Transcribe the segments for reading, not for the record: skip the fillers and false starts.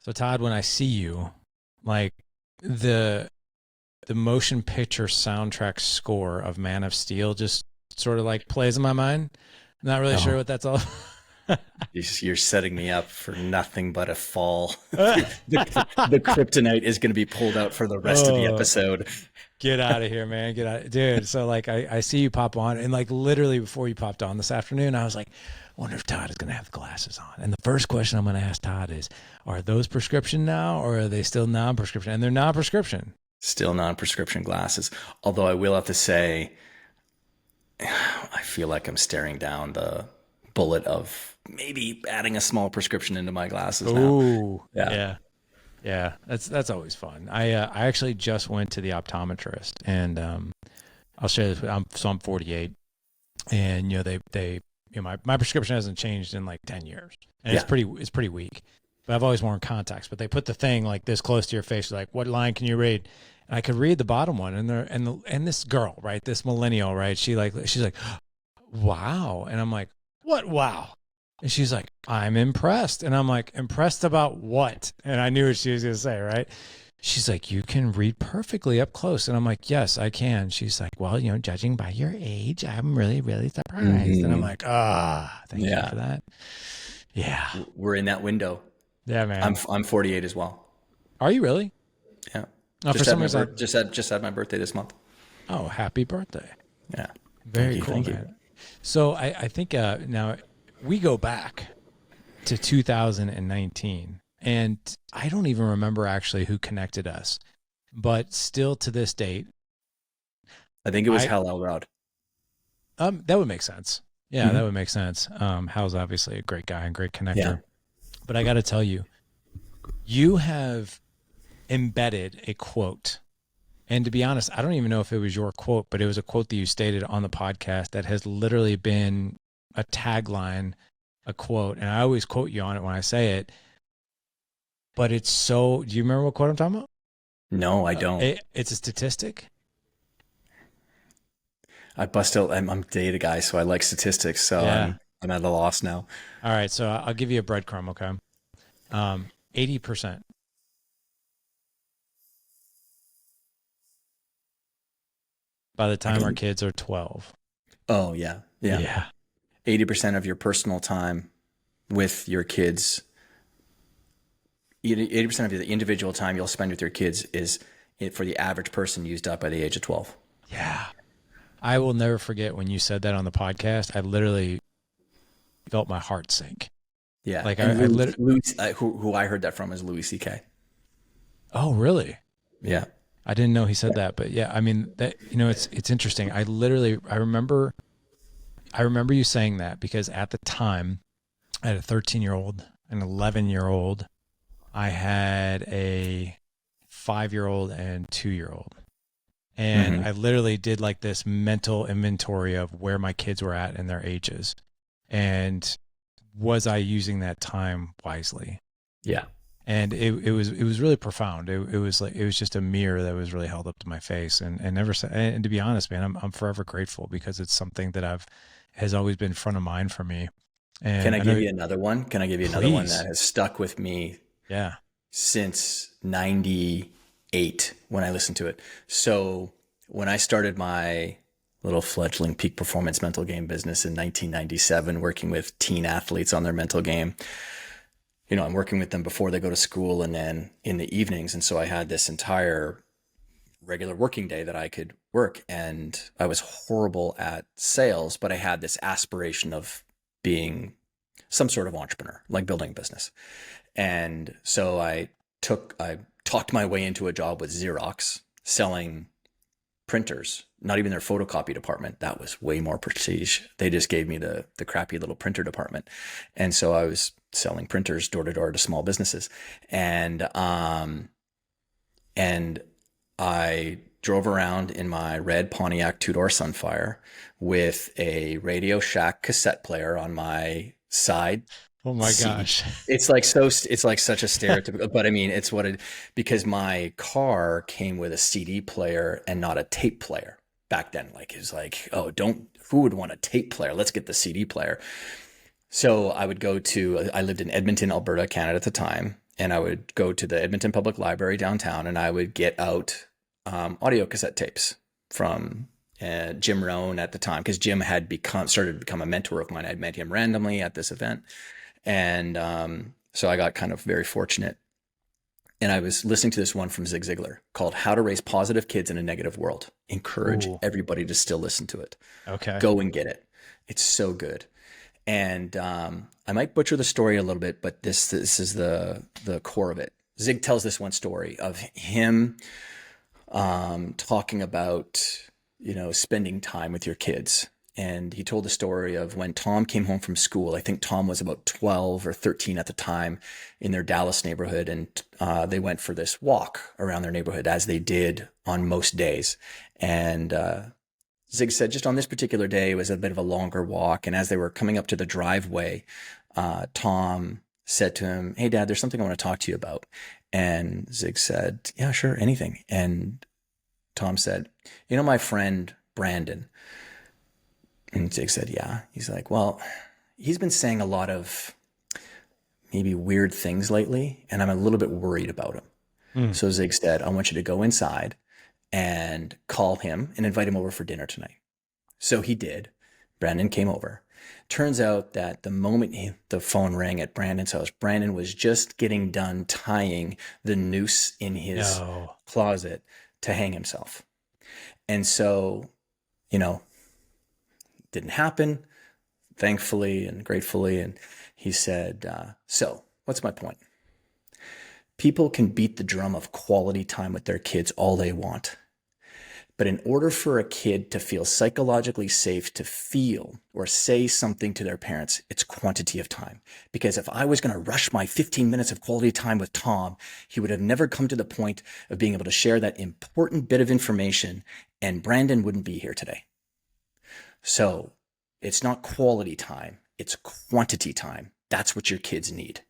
So Todd, when I see you, like the the motion picture soundtrack score of Man of Steel just sort of like plays in my mind. I'm not really sure Oh, what that's all. you're setting me up for nothing but a fall. The kryptonite is going to be pulled out for the rest of the Oh, episode. get out of here, man. Get out. Dude. So like I see you pop on and like literally before you popped on this afternoon, I was like, I wonder if Todd is gonna have the glasses on. And the first question I'm gonna ask Todd is, are those prescription now or are they still non-prescription? And they're non-prescription. Still non-prescription glasses. Although I will have to say, I feel like I'm staring down the bullet of maybe adding a small prescription into my glasses now. Oh, Yeah. yeah. Yeah. That's always fun. I actually just went to the optometrist and I'll share this. I'm 48 and my prescription hasn't changed in like 10 years and Yeah. it's pretty weak, but I've always worn contacts, but they put the thing like this close to your face. Like, what line can you read? And I could read the bottom one and this girl, right? This millennial, right? She's like, wow. And I'm like, what? Wow. And she's like, I'm impressed. And I'm like, impressed about what? And I knew what she was going to say, right? She's like, you can read perfectly up close. And I'm like, yes, I can. She's like, well, judging by your age, I'm really, really surprised. And I'm Hmm. like, thank you Yeah. for that. Yeah. We're in that window. Yeah, I'm man. I'm 48 as well. Are you really? Yeah. Oh, for Just had some my reason, birth. Just had my birthday this month. happy birthday. Yeah. Thank Very you. cool, Thank you. man. So I think now we go back to 2019. And I don't even remember actually who connected us, but still to this date, I think it was I Hal Elrod. that would make sense. Yeah, that Hmm. would make sense. Hal's obviously a great guy and great Yeah. connector. But I got to tell you, you have embedded a quote. And to be honest, I don't even know if it was your quote, but it was a quote that you stated on the podcast that has literally been a tagline, a quote. And I always quote you on it when I say it. But it's so, do you remember what quote I'm talking about? No, I don't. It's a statistic. I bust out. I'm a data guy, so I like statistics. So Yeah. I'm at a loss now. All right. So I'll give you a breadcrumb. Okay. 80% by the I time our can. kids are 12. Oh yeah, yeah. Yeah. 80% of your personal time with your kids, 80% of the individual time you'll spend with your kids is for the average person used up by the age of 12. Yeah. I will never forget when you said that on the podcast. I literally felt my heart sink. Yeah, Like and I literally, Who I heard that from is Louis C.K. oh, really? Yeah. I didn't know he said that, but yeah, I mean that, it's interesting. I remember you saying that because at the time I had a 13-year-old, an 11-year-old, I had a 5-year-old and 2-year-old. And Hmm. I literally did like this mental inventory of where my kids were at in their ages. And was I using that time wisely? Yeah. And it was really profound. It was just a mirror that was really held up to my face and never said, and to be honest, man, I'm forever grateful because it's something that has always been front of mind for me. Can And I I give know, you another one? Can I give you another one that please. has stuck with me Yeah. since 98 when I listened to it? So when I started my little fledgling peak performance mental game business in 1997, working with teen athletes on their mental game, I'm working with them before they go to school and then in the evenings. And so I had this entire regular working day that I could work. And I was horrible at sales, but I had this aspiration of being some sort of entrepreneur, like building a business. And so I talked my way into a job with Xerox selling printers, not even their photocopy department. That was way more prestige. They just gave me the crappy little printer department. And so I was selling printers door to door to small businesses. And I drove around in my red Pontiac two-door Sunfire with a Radio Shack cassette player on my side Oh my seat. gosh. It's like such a stereotypical, but I mean, it's what it, because my car came with a CD player and not a tape player back then. Like, it was like, oh, who would want a tape player? Let's get the CD player. So I lived in Edmonton, Alberta, Canada at the time. and I would go to the Edmonton Public Library downtown, and I would get out audio cassette tapes from Jim Rohn at the time, because Jim had started to become a mentor of mine. I'd met him randomly at this event, and so I got kind of very fortunate. And I was listening to this one from Zig Ziglar called "How to Raise Positive Kids in a Negative World." Encourage everybody to still listen to it. Okay. Go and get it. It's so good. And I might butcher the story a little bit, but this is the core of it. Zig tells this one story of him talking about, spending time with your kids. And he told the story of when Tom came home from school. I think Tom was about 12 or 13 at the time, in their Dallas neighborhood. And they went for this walk around their neighborhood, as they did on most days. And Zig said just on this particular day, it was a bit of a longer walk. And as they were coming up to the driveway, Tom said to him, "Hey, Dad, there's something I want to talk to you about." And Zig said, "Yeah, sure, anything." And Tom said, "My friend Brandon." And Zig said, "Yeah." He's like, "Well, he's been saying a lot of maybe weird things lately, and I'm a little bit worried about him." So Zig said, "I want you to go inside and call him and invite him over for dinner tonight." So he did. Brandon came over. Turns out that the moment the phone rang at Brandon's house, Brandon was just getting done tying the noose in his closet to hang himself. And so, didn't happen, thankfully and gratefully. And he said, so what's my point? People can beat the drum of quality time with their kids all they want. But in order for a kid to feel psychologically safe to feel or say something to their parents, it's quantity of time. Because if I was going to rush my 15 minutes of quality time with Tom, he would have never come to the point of being able to share that important bit of information, and Brandon wouldn't be here today. So it's not quality time, it's quantity time. That's what your kids need.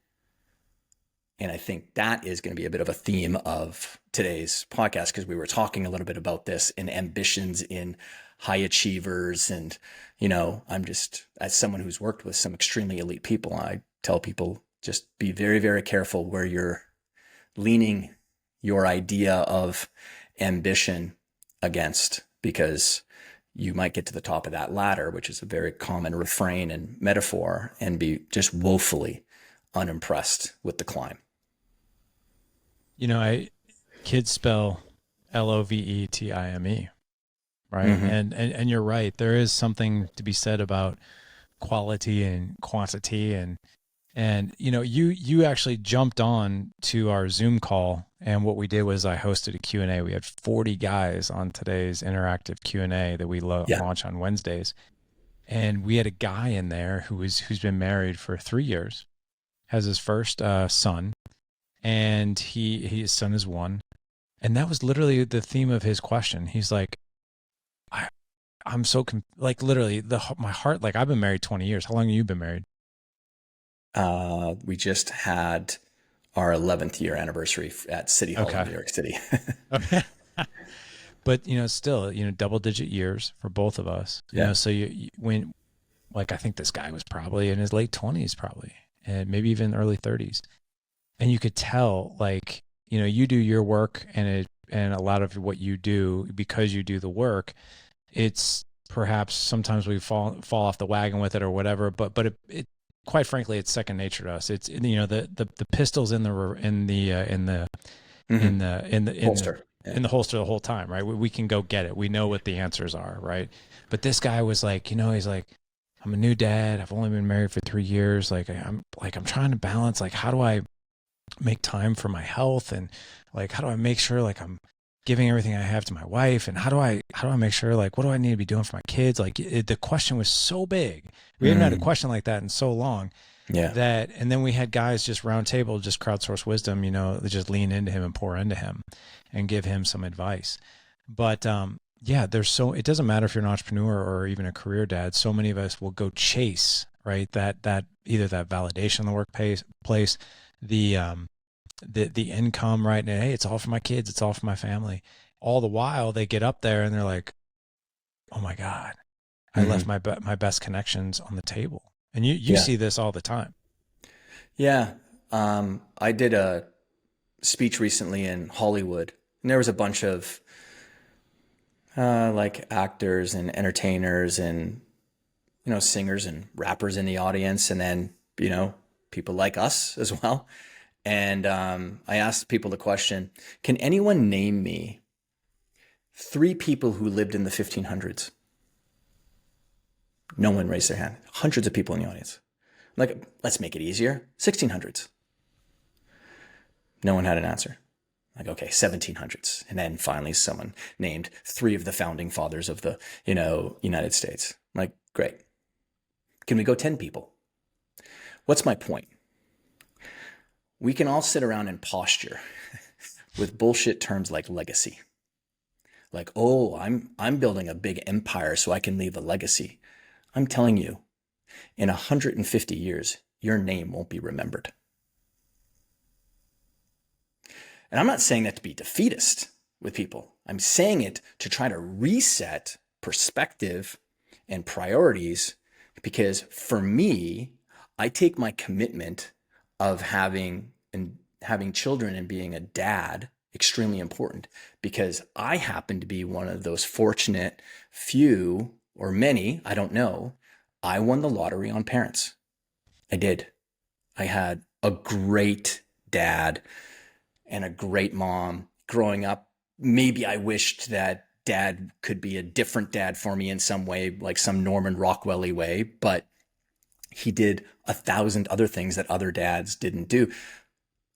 And I think that is going to be a bit of a theme of today's podcast, because we were talking a little bit about this in ambitions in high achievers. And, I'm just, as someone who's worked with some extremely elite people, I tell people just be very, very careful where you're leaning your idea of ambition against, because you might get to the top of that ladder, which is a very common refrain and metaphor, and be just woefully unimpressed with the climb. Kids spell LOVETIME, right? Mm-hmm. And you're right. There is something to be said about quality and quantity. And you actually jumped on to our Zoom call, and what we did was I hosted a Q&A. We had 40 guys on today's interactive Q&A that we launch on Wednesdays. And we had a guy in there who's been married for 3 years, has his first son, and his son is 1. And that was literally the theme of his question. He's like, I'm so literally my heart, like, I've been married 20 years. How long have you been married? We just had our 11th year anniversary at City Hall in New York City. Okay. But, still, double digit years for both of us. Yeah. So when, like, I think this guy was probably in his late 20s, probably, and maybe even early 30s. And you could tell, like, you do your work, and a lot of what you do, because you do the work, it's perhaps sometimes we fall off the wagon with it or whatever, but it quite frankly, it's second nature to us. It's, the pistol's in the holster. In the holster the whole time, right? We can go get it. We know what the answers are, right? But this guy was like, he's like, I'm a new dad. I've only been married for 3 years. I'm trying to balance, like, how do I make time for my health, and like, how do I make sure, like, I'm giving everything I have to my wife, and how do I make sure, like, what do I need to be doing for my kids? Like, the question was so big. We haven't had a question like that in so long. Yeah. And then we had guys just round table, just crowdsource wisdom, they just lean into him and pour into him and give him some advice. But it doesn't matter if you're an entrepreneur or even a career dad. So many of us will go chase, right? That either that validation in the workplace, the income, right? And hey, it's all for my kids, it's all for my family. All the while they get up there and they're like, oh my God, I left my best connections on the table. And you see this all the time. Yeah. I did a speech recently in Hollywood, and there was a bunch of like actors and entertainers and singers and rappers in the audience, and then people like us as well. And I asked people the question: Can anyone name me three people who lived in the 1500s? No one raised their hand. Hundreds of people in the audience. Like, let's make it easier. 1600s. No one had an answer. Like, okay, 1700s. And then finally someone named three of the founding fathers of the, United States. Like, great. Can we go 10 people? What's my point? We can all sit around and posture with bullshit terms like legacy. Like, oh, I'm building a big empire so I can leave a legacy. I'm telling you, in 150 years, your name won't be remembered. And I'm not saying that to be defeatist with people. I'm saying it to try to reset perspective and priorities, because for me, I take my commitment of having children and being a dad extremely important, because I happen to be one of those fortunate few, or many, I don't know. I won the lottery on parents. I did. I had a great dad and a great mom growing up. Maybe I wished that dad could be a different dad for me in some way, like some Norman Rockwell-y way, but he did 1,000 other things that other dads didn't do.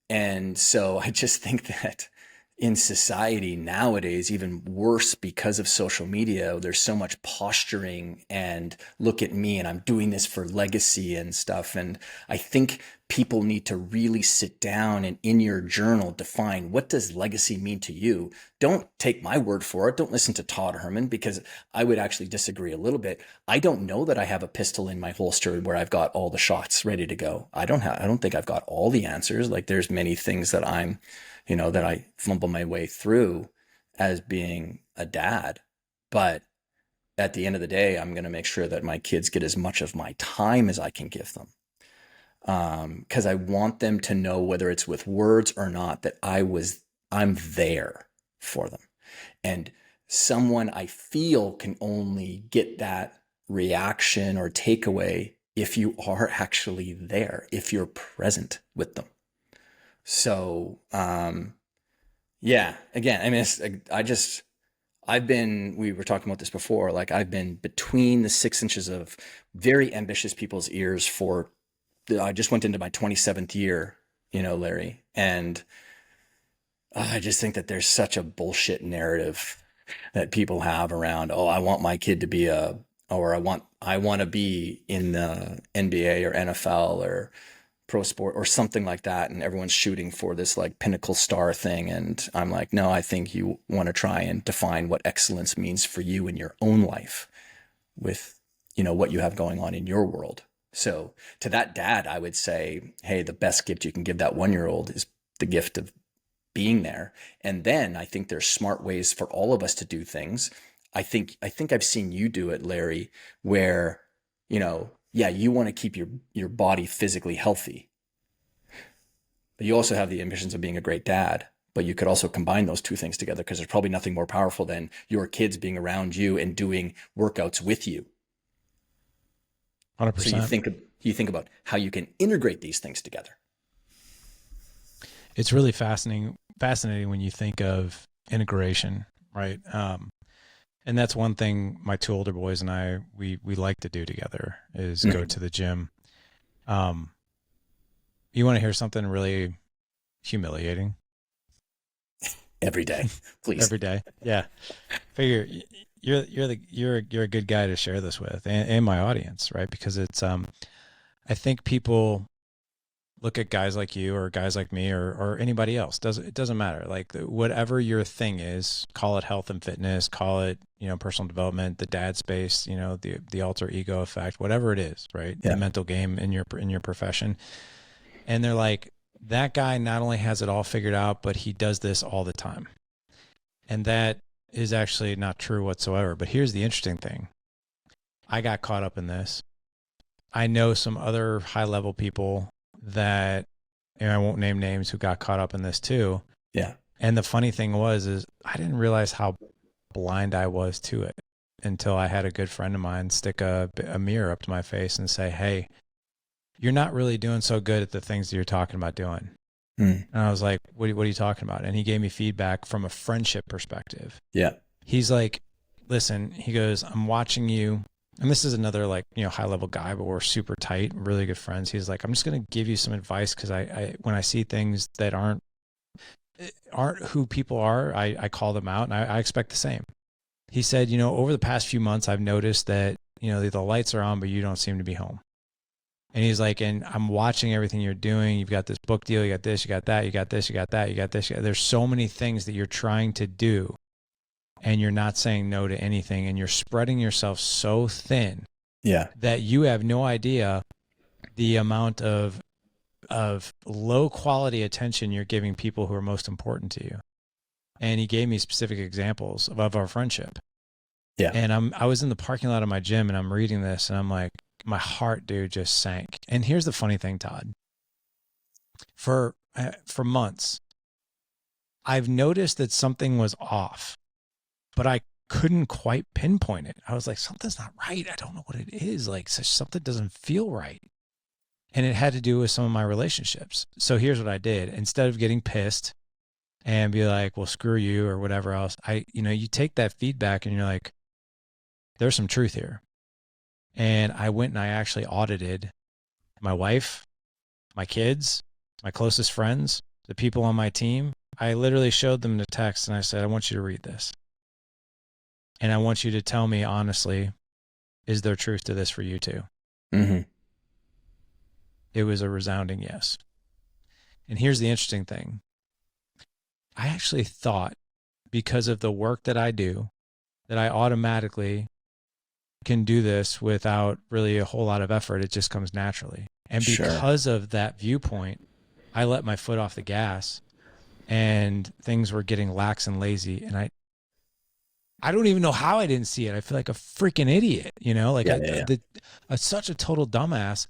And so I just think that in society nowadays, even worse because of social media, there's so much posturing and look at me and I'm doing this for legacy and stuff. And I think people need to really sit down and in your journal define, what does legacy mean to you? Don't take my word for it. Don't listen to Todd Herman, because I would actually disagree a little bit. I don't know that I have a pistol in my holster where I've got all the shots ready to go. I don't think I've got all the answers. Like, there's many things that that I fumble my way through as being a dad. But at the end of the day, I'm going to make sure that my kids get as much of my time as I can give them. Because I want them to know, whether it's with words or not, that I'm there for them. And someone I feel can only get that reaction or takeaway if you are actually there, if you're present with them. So, yeah, again, I mean, we were talking about this before, like I've been between the 6 inches of very ambitious people's ears I just went into my 27th year, Larry. And I just think that there's such a bullshit narrative that people have around, oh, I want my kid to be or I want to be in the NBA or NFL or pro sport or something like that, and everyone's shooting for this like pinnacle star thing. And I'm like, no, I think you want to try and define what excellence means for you in your own life with what you have going on in your world. So to that dad, I would say, hey, the best gift you can give that 1-year-old is the gift of being there. And then I think there's smart ways for all of us to do things. I think I've seen you do it, Larry, where yeah, you want to keep your body physically healthy, but you also have the ambitions of being a great dad. But you could also combine those two things together, because there's probably nothing more powerful than your kids being around you and doing workouts with you. 100%. So you think about how you can integrate these things together. It's really fascinating when you think of integration, right? And that's one thing my two older boys and I, we like to do together is go to the gym. You want to hear something really humiliating? Every day, please. Every day. Yeah. Figure you're a good guy to share this with, and my audience, right? Because it's, I think people look at guys like you or guys like me or anybody else. It doesn't matter. Like whatever your thing is, call it health and fitness, call it, personal development, the dad space, the alter ego effect, whatever it is, right? Yeah. The mental game in your profession. And they're like, that guy not only has it all figured out, but he does this all the time. And that is actually not true whatsoever. But here's the interesting thing. I got caught up in this. I know some other high level people that and I won't name names, who got caught up in this too. Yeah. And the funny thing is I didn't realize how blind I was to it until I had a good friend of mine stick a mirror up to my face and say, hey, you're not really doing so good at the things that you're talking about doing. And I was like, what are you talking about? And he gave me feedback from a friendship perspective. Yeah. He's like, listen, he goes, I'm watching you. And this is another like, high level guy, but we're super tight, really good friends. He's like, I'm just going to give you some advice. Cause I when I see things that aren't who people are, I call them out, and I expect the same. He said, over the past few months, I've noticed that, the lights are on, but you don't seem to be home. And he's like, and I'm watching everything you're doing. You've got this book deal. You got this, you got that, you got this, you got that, you got this. There's so many things that you're trying to do, and you're not saying no to anything. And you're spreading yourself so thin that you have no idea the amount of low quality attention you're giving people who are most important to you. And he gave me specific examples of our friendship. Yeah. And I was in the parking lot of my gym, and I'm reading this, and I'm like, my heart, dude, just sank. And here's the funny thing, Todd. For months, I've noticed that something was off, but I couldn't quite pinpoint it. I was like, something's not right. I don't know what it is. Like, something doesn't feel right. And it had to do with some of my relationships. So here's what I did. Instead of getting pissed and be like, well, screw you or whatever else, you take that feedback and you're like, there's some truth here. And I went and I actually audited my wife, my kids, my closest friends, the people on my team. I literally showed them the text and I said, I want you to read this. And I want you to tell me honestly, is there truth to this for you too? Mm-hmm. It was a resounding yes. And here's the interesting thing. I actually thought, because of the work that I do, that I automatically can do this without really a whole lot of effort. It just comes naturally. And because of that viewpoint, I let my foot off the gas and things were getting lax and lazy. And I don't even know how I didn't see it. I feel like a freaking idiot, such a total dumbass.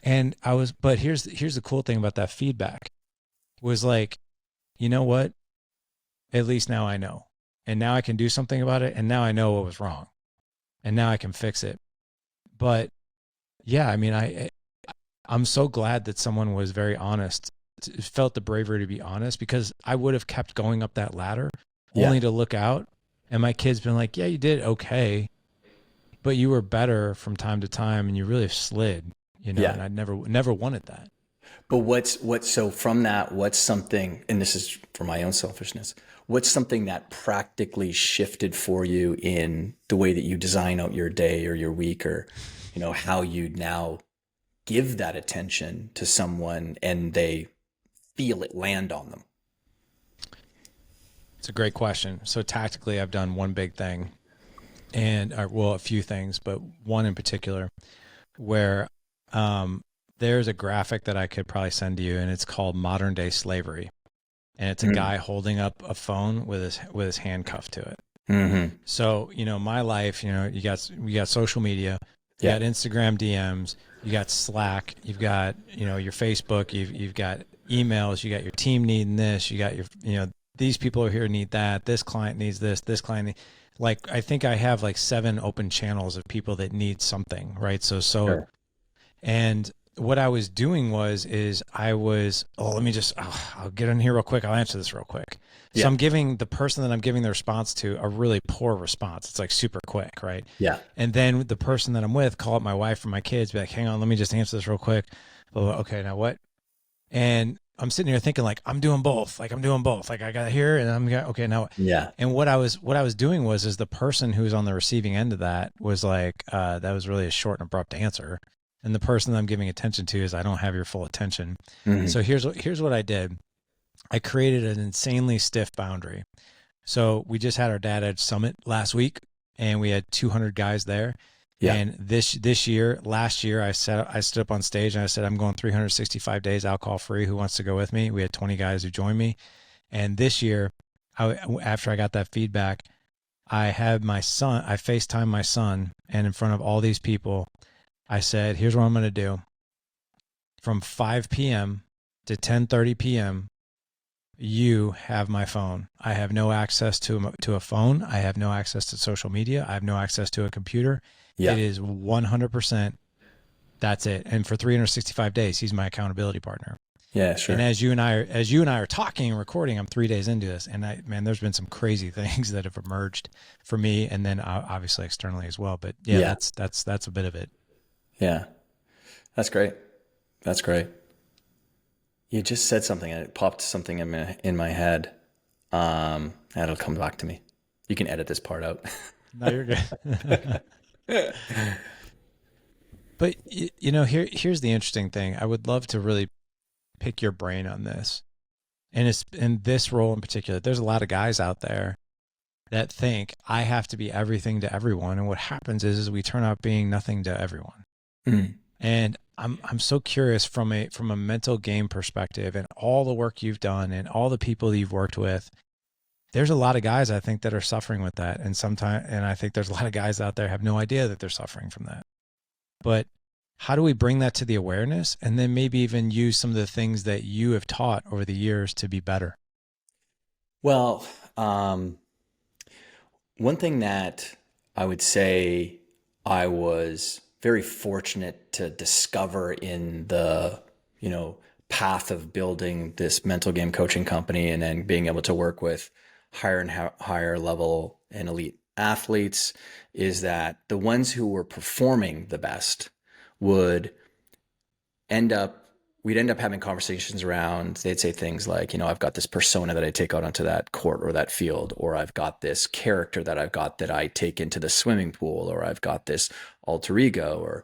And but here's the cool thing about that feedback was like, you know what? At least now I know. And now I can do something about it. And now I know what was wrong. And now I can fix it. But yeah, I mean, I'm so glad that someone was very honest, felt the bravery to be honest, because I would have kept going up that ladder only to look out. And my kid's been like, yeah, you did okay, but you were better from time to time and you really slid, and I never wanted that. But so from that, what's something, and this is for my own selfishness, what's something that practically shifted for you in the way that you design out your day or your week, or, how you now give that attention to someone and they feel it land on them? It's a great question. So tactically, I've done one big thing a few things, but one in particular where, there's a graphic that I could probably send to you, and it's called Modern Day Slavery. And it's a guy holding up a phone with his hand cuffed to it. Mm-hmm. So, my life, you got social media, you got Instagram DMs, you got Slack, you've got, your Facebook, you've got emails, you got your team needing this, you got your, these people are here need that, this client needs this client I think I have like 7 open channels of people that need something, right? So, and what I was doing let me just, I'll get in here real quick. I'll answer this real quick. So I'm giving the person that I'm giving the response to a really poor response. It's like super quick, right? Yeah. And then the person that I'm with, call up my wife or my kids, be like, hang on, let me just answer this real quick. Okay, now what? And I'm sitting here thinking like, I'm doing both. Like I got here and okay, now. Yeah. And what I was doing is the person who's on the receiving end of that was like, that was really a short and abrupt answer. And the person that I'm giving attention to is, I don't have your full attention. Mm-hmm. So here's what I did. I created an insanely stiff boundary. So we just had our Dad Edge Summit last week, and we had 200 guys there. Yeah. And last year, I stood up on stage and I said, I'm going 365 days alcohol free. Who wants to go with me? We had 20 guys who joined me. And this year, after I got that feedback, I had I FaceTimed my son, and in front of all these people, I said, here's what I'm going to do. From 5 p.m. to 10:30 p.m., you have my phone. I have no access to a phone. I have no access to social media. I have no access to a computer. Yeah. It is 100%. That's it. And for 365 days, he's my accountability partner. Yeah, And sure. as you and I are talking and recording, I'm 3 days into this, and man, there's been some crazy things that have emerged for me, and then obviously externally as well. But yeah, Yeah. that's a bit of it. Yeah. That's great. That's great. You just said something and it popped something in my head. And it'll come back to me. You can edit this part out. No, you're good. But here's the interesting thing. I would love to really pick your brain on this, and it's in this role in particular. There's a lot of guys out there that think I have to be everything to everyone, and what happens is we turn out being nothing to everyone. Mm. And I'm so curious from a mental game perspective, and all the work you've done and all the people you've worked with. There's a lot of guys I think that are suffering with that, and I think there's a lot of guys out there have no idea that they're suffering from that. But how do we bring that to the awareness, and then maybe even use some of the things that you have taught over the years to be better? Well, one thing that I would say I was very fortunate to discover in the, path of building this mental game coaching company and then being able to work with higher and higher level and elite athletes is that the ones who were performing the best would end up we'd end up having conversations around, they'd say things like, I've got this persona that I take out onto that court or that field, or I've got this character that I've got that I take into the swimming pool, or I've got this alter ego, or,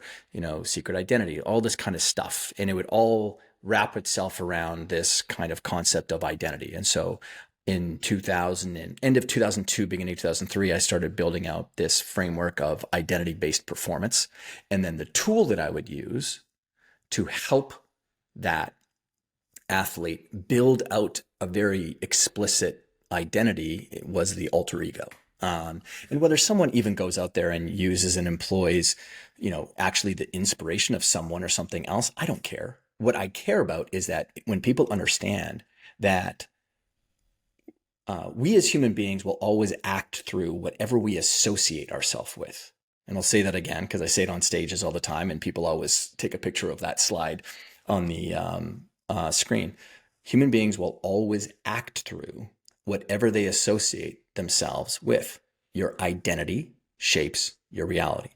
secret identity, all this kind of stuff. And it would all wrap itself around this kind of concept of identity. And so in 2000 and end of 2002, beginning of 2003, I started building out this framework of identity-based performance. And then the tool that I would use to help that athlete build out a very explicit identity was the alter ego. And whether someone even goes out there and uses and employs, actually the inspiration of someone or something else, I don't care. What I care about is that when people understand that we as human beings will always act through whatever we associate ourselves with. And I'll say that again because I say it on stages all the time and people always take a picture of that slide on the screen. Human beings will always act through whatever they associate themselves with. Your identity shapes your reality.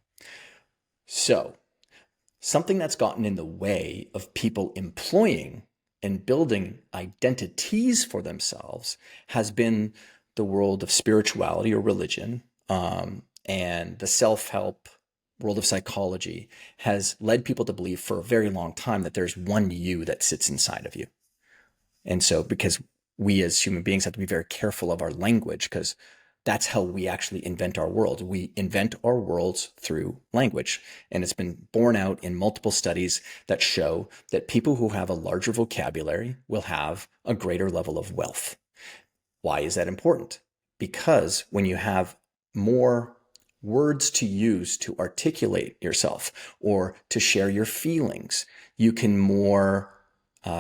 So something that's gotten in the way of people employing and building identities for themselves has been the world of spirituality or religion, and the self-help world of psychology has led people to believe for a very long time that there's one you that sits inside of you. And so because we as human beings have to be very careful of our language, because that's how we actually invent our world. We invent our worlds through language. And it's been borne out in multiple studies that show that people who have a larger vocabulary will have a greater level of wealth. Why is that important? Because when you have more words to use to articulate yourself or to share your feelings, you can more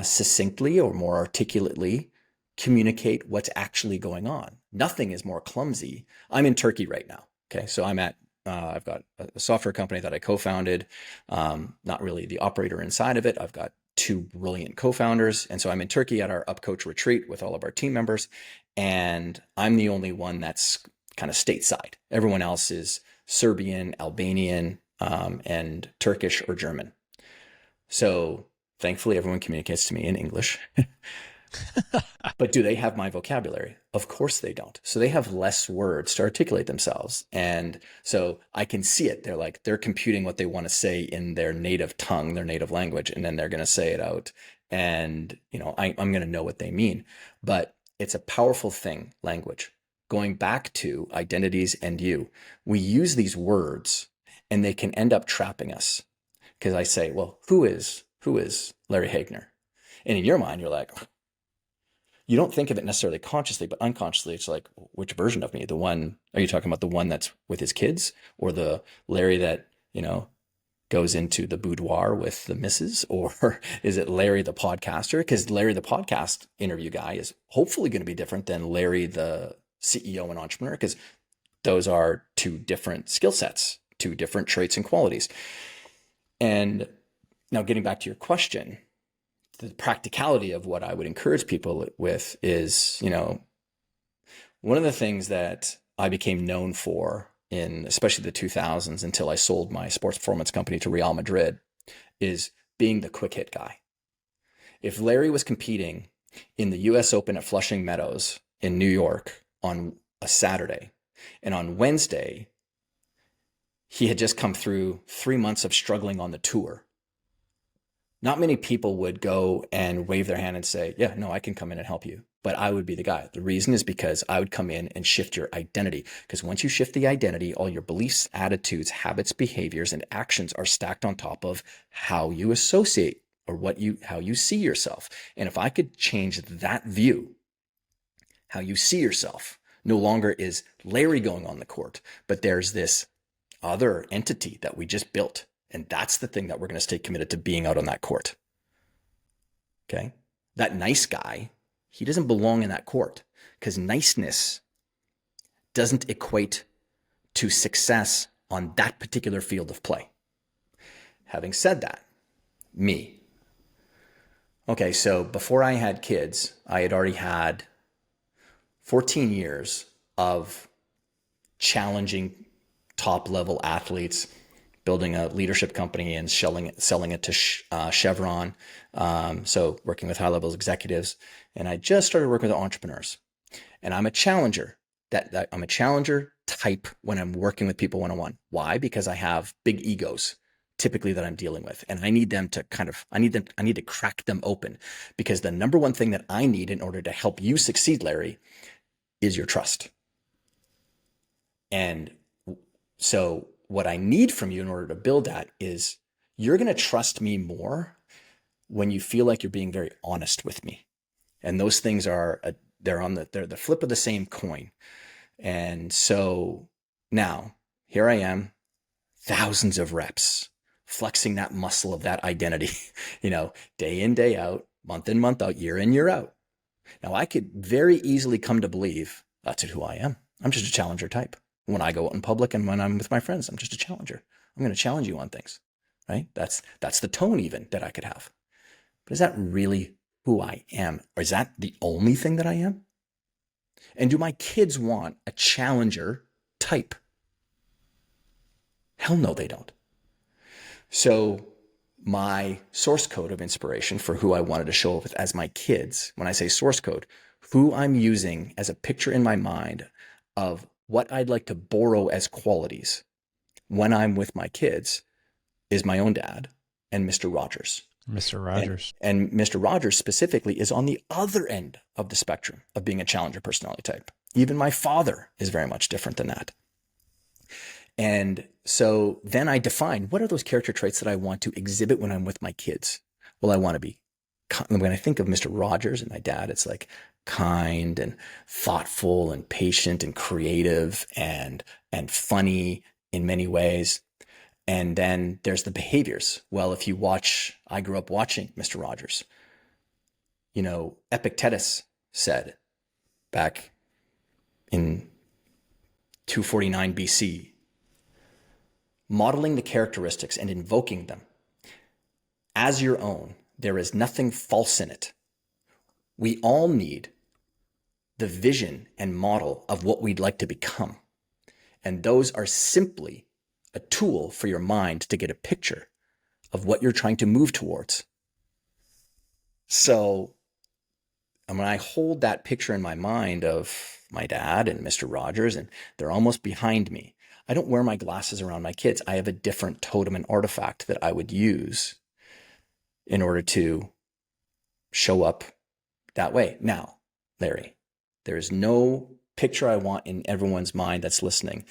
succinctly or more articulately communicate what's actually going on. Nothing is more clumsy. I'm in Turkey right now. Okay, so I've got a software company that I co-founded, not really the operator inside of it. I've got two brilliant co-founders. And so I'm in Turkey at our UpCoach retreat with all of our team members. And I'm the only one that's kind of stateside. Everyone else is Serbian, Albanian, and Turkish or German. So thankfully, everyone communicates to me in English. But do they have my vocabulary? Of course they don't. So they have less words to articulate themselves. And so I can see it. They're computing what they want to say in their native tongue, their native language, and then they're going to say it out. And, I'm going to know what they mean. But it's a powerful thing, language. Going back to identities and you, we use these words and they can end up trapping us. Because I say, well, who is Larry Hagner? And in your mind, you're like, you don't think of it necessarily consciously, but unconsciously, it's like, which version of me? Are you talking about the one that's with his kids or the Larry that, goes into the boudoir with the missus, or is it Larry the podcaster? Because Larry the podcast interview guy is hopefully going to be different than Larry the CEO and entrepreneur, because those are two different skill sets, two different traits and qualities. And now getting back to your question, the practicality of what I would encourage people with is, one of the things that I became known for in especially the 2000s until I sold my sports performance company to Real Madrid is being the quick hit guy. If Larry was competing in the US Open at Flushing Meadows in New York on a Saturday, and on Wednesday, he had just come through 3 months of struggling on the tour, not many people would go and wave their hand and say, yeah, no, I can come in and help you. But I would be the guy. The reason is because I would come in and shift your identity. Because once you shift the identity, all your beliefs, attitudes, habits, behaviors, and actions are stacked on top of how you associate or how you see yourself. And if I could change that view, how you see yourself, no longer is Larry going on the court, but there's this other entity that we just built. And that's the thing that we're going to stay committed to being out on that court. Okay? That nice guy, he doesn't belong in that court because niceness doesn't equate to success on that particular field of play. Having said that, me. Okay, so before I had kids, I had already had 14 years of challenging top-level athletes, building a leadership company and selling it to Chevron. So working with high-level executives. And I just started working with entrepreneurs. And I'm a challenger. I'm a challenger type when I'm working with people one-on-one. Why? Because I have big egos typically that I'm dealing with. And I need them to I need to crack them open, because the number one thing that I need in order to help you succeed, Larry, is your trust. And so what I need from you in order to build that is you're going to trust me more when you feel like you're being very honest with me. And those things are, they're the flip of the same coin. And so now here I am, thousands of reps, flexing that muscle of that identity, day in, day out, month in, month out, year in, year out. Now I could very easily come to believe that's who I am. I'm just a challenger type. When I go out in public and when I'm with my friends, I'm just a challenger. I'm going to challenge you on things, right? That's the tone even that I could have. But is that really who I am? Or is that the only thing that I am? And do my kids want a challenger type? Hell no, they don't. So my source code of inspiration for who I wanted to show up with as my kids, when I say source code, who I'm using as a picture in my mind of what I'd like to borrow as qualities when I'm with my kids, is my own dad and Mr. Rogers. Mr. Rogers. And Mr. Rogers specifically is on the other end of the spectrum of being a challenger personality type. Even my father is very much different than that. And so then I define, what are those character traits that I want to exhibit when I'm with my kids? Well, I want to be, when I think of Mr. Rogers and my dad, it's like kind and thoughtful and patient and creative and funny in many ways. And then there's the behaviors. Well, if you watch, I grew up watching Mr. Rogers. Epictetus said back in 249 BC, modeling the characteristics and invoking them as your own, there is nothing false in it. We all need the vision and model of what we'd like to become. And those are simply a tool for your mind to get a picture of what you're trying to move towards. So when I hold that picture in my mind of my dad and Mr. Rogers, and they're almost behind me, I don't wear my glasses around my kids. I have a different totem and artifact that I would use in order to show up that way. Now, Larry, there is no picture I want in everyone's mind that's listening,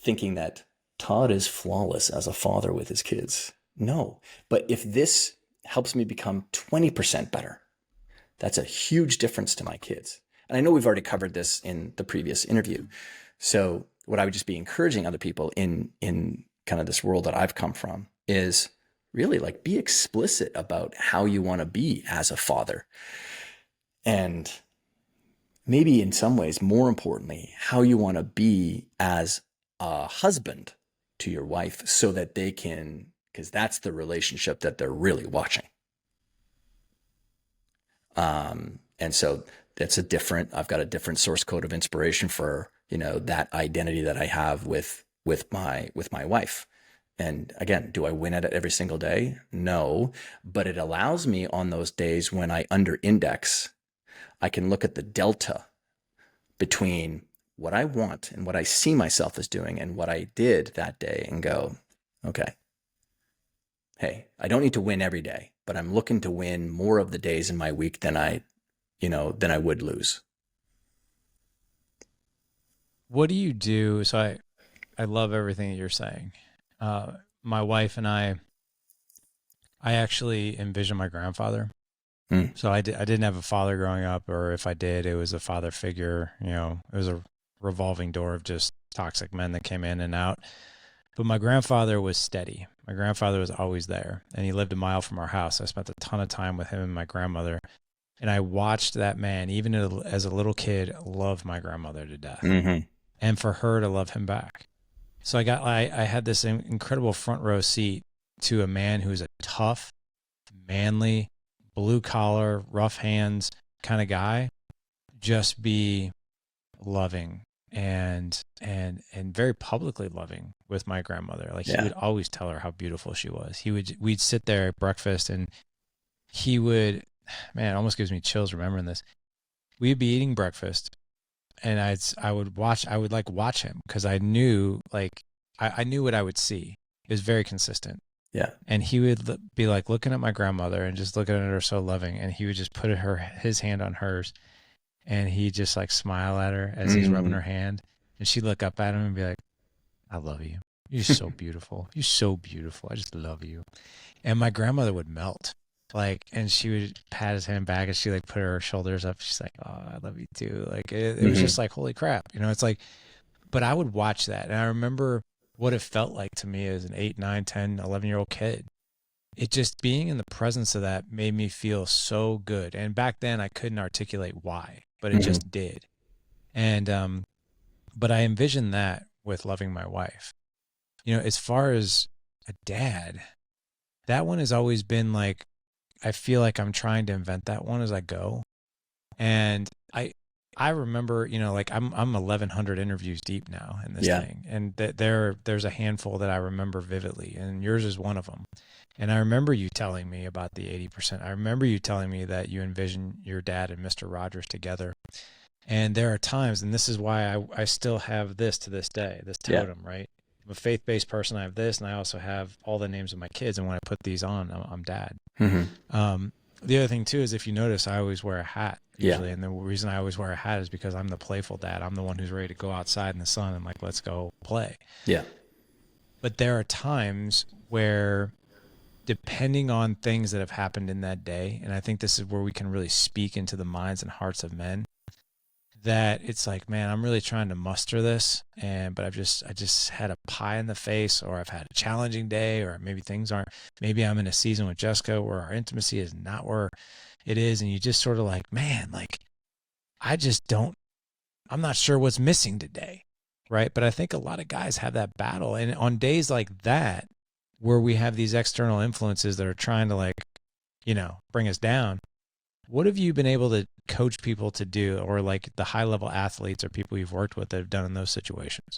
thinking that Todd is flawless as a father with his kids. No, but if this helps me become 20% better, that's a huge difference to my kids. And I know we've already covered this in the previous interview. So what I would just be encouraging other people in kind of this world that I've come from is really like be explicit about how you want to be as a father. And maybe in some ways, more importantly, how you want to be as a husband to your wife so that they can, because that's the relationship that they're really watching. And so I've got a different source code of inspiration for, that identity that I have with my wife. And again, do I win at it every single day? No, but it allows me on those days when I under index, I can look at the delta between what I want and what I see myself as doing and what I did that day and go, okay, hey, I don't need to win every day, but I'm looking to win more of the days in my week than I would lose. What do you do? So I love everything that you're saying. My wife and I actually envision my grandfather. So I didn't have a father growing up, or if I did, it was a father figure. It was a revolving door of just toxic men that came in and out. But my grandfather was steady. My grandfather was always there, and he lived a mile from our house. I spent a ton of time with him and my grandmother, and I watched that man, even as a little kid, love my grandmother to death, and for her to love him back. So I had this incredible front row seat to a man who's a tough, manly, blue collar, rough hands kind of guy, just be loving and very publicly loving with my grandmother. Like he would always tell her how beautiful she was. We'd sit there at breakfast and he would, man, it almost gives me chills remembering this. We'd be eating breakfast and I would watch him because I knew I knew what I would see. It was very consistent. Yeah. And he would be like looking at my grandmother and just looking at her so loving. And he would just put his hand on hers and he'd just like smile at her as he's rubbing her hand. And she'd look up at him and be like, I love you. You're so beautiful. You're so beautiful. I just love you. And my grandmother would melt. And she would pat his hand back and she like put her shoulders up. She's like, oh, I love you too. It was just like, holy crap. It's like, but I would watch that. And I remember what it felt like to me as an 8, 9, 10, 11-year-old kid. It just being in the presence of that made me feel so good. And back then I couldn't articulate why, but it just did. And, but I envisioned that with loving my wife. As far as a dad, that one has always been like, I feel like I'm trying to invent that one as I go. And I remember, I'm 1,100 interviews deep now in this thing. And there's a handful that I remember vividly, and yours is one of them. And I remember you telling me about the 80%. I remember you telling me that you envision your dad and Mr. Rogers together. And there are times, and this is why I still have this to this day, this totem, right? I'm a faith-based person. I have this, and I also have all the names of my kids. And when I put these on, I'm dad. The other thing too is if you notice, I always wear a hat usually. And the reason I always wear a hat is because I'm the playful dad. I'm the one who's ready to go outside in the sun and like, let's go play. Yeah. But there are times where, depending on things that have happened in that day, and I think this is where we can really speak into the minds and hearts of men, that it's like, man, I'm really trying to muster this, but I just had a pie in the face, or I've had a challenging day, or maybe maybe I'm in a season with Jessica where our intimacy is not where it is, and you just sort of like, man, like I'm not sure what's missing today, right? But I think a lot of guys have that battle, and on days like that, where we have these external influences that are trying to bring us down, what have you been able to coach people to do, or like the high level athletes or people you've worked with that have done in those situations?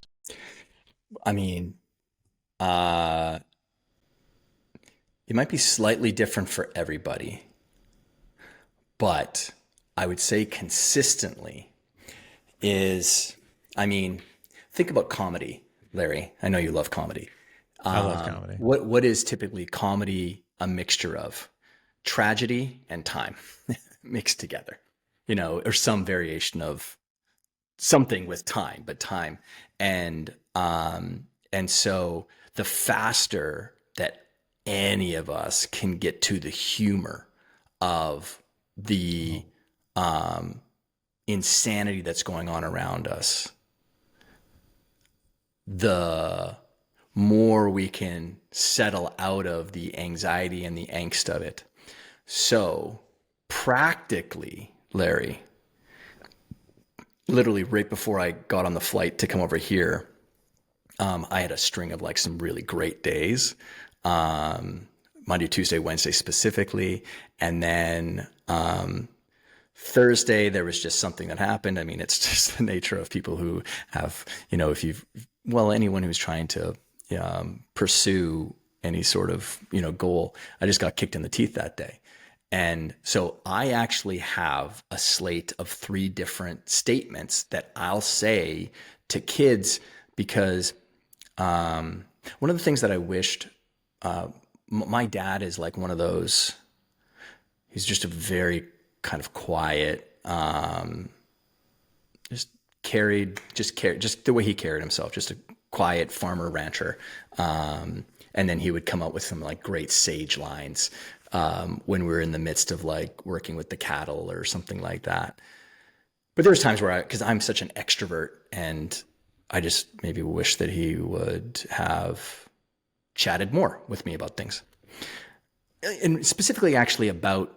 I mean, it might be slightly different for everybody, but I would say consistently think about comedy, Larry. I know you love comedy. I love comedy. What is typically comedy a mixture of? Tragedy and time mixed together, or some variation of something with time, but time. And so the faster that any of us can get to the humor of the insanity that's going on around us, the more we can settle out of the anxiety and the angst of it. So practically, Larry, literally right before I got on the flight to come over here, I had a string of like some really great days. Monday, Tuesday, Wednesday specifically. And then Thursday, there was just something that happened. I mean, it's just the nature of people who have, anyone who's trying to pursue any sort of, goal. I just got kicked in the teeth that day. And so I actually have a slate of 3 different statements that I'll say to kids because one of the things that I wished, my dad is like one of those, he's just a very kind of quiet, just the way he carried himself, just a quiet farmer rancher. And then he would come up with some like great sage lines when we were in the midst of like working with the cattle or something like that. But there was times where because I'm such an extrovert, and I just maybe wish that he would have chatted more with me about things. And specifically actually about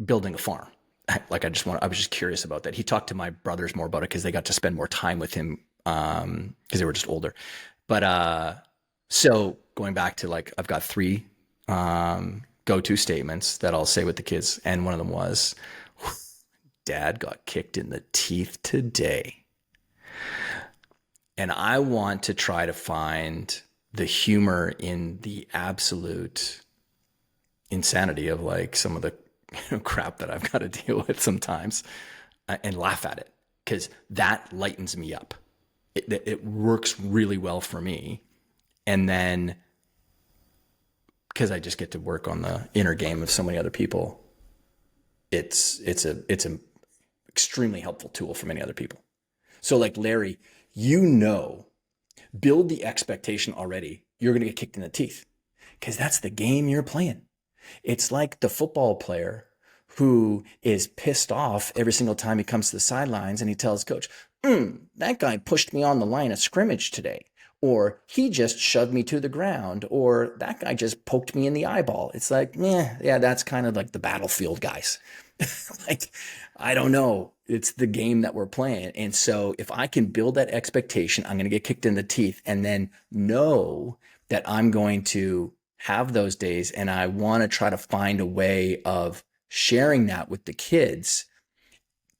building a farm. I was just curious about that. He talked to my brothers more about it because they got to spend more time with him because they were just older. But so going back to like, I've got 3 go-to statements that I'll say with the kids. And one of them was, Dad got kicked in the teeth today. And I want to try to find the humor in the absolute insanity of like some of the crap that I've got to deal with sometimes and laugh at it, because that lightens me up. It works really well for me. And then because I just get to work on the inner game of so many other people, it's an extremely helpful tool for many other people. So like Larry, build the expectation already you're going to get kicked in the teeth, because that's the game you're playing. It's like the football player who is pissed off every single time he comes to the sidelines and he tells coach, that guy pushed me on the line of scrimmage today, or he just shoved me to the ground, or that guy just poked me in the eyeball. It's like, yeah, that's kind of like the battlefield guys. Like, I don't know. It's the game that we're playing. And so if I can build that expectation, I'm going to get kicked in the teeth, and then know that I'm going to have those days, and I want to try to find a way of sharing that with the kids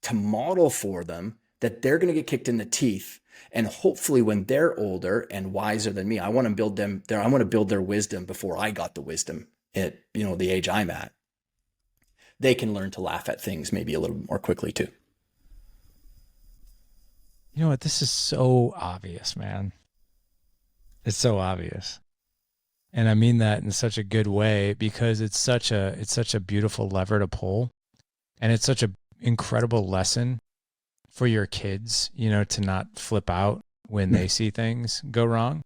to model for them that they're going to get kicked in the teeth. And hopefully when they're older and wiser than me, I want to build their wisdom before I got the wisdom at, the age I'm at. They can learn to laugh at things maybe a little bit more quickly too. You know what? This is so obvious, man. It's so obvious. And I mean that in such a good way, because it's such a beautiful lever to pull. And it's such an incredible lesson for your kids, to not flip out when they see things go wrong,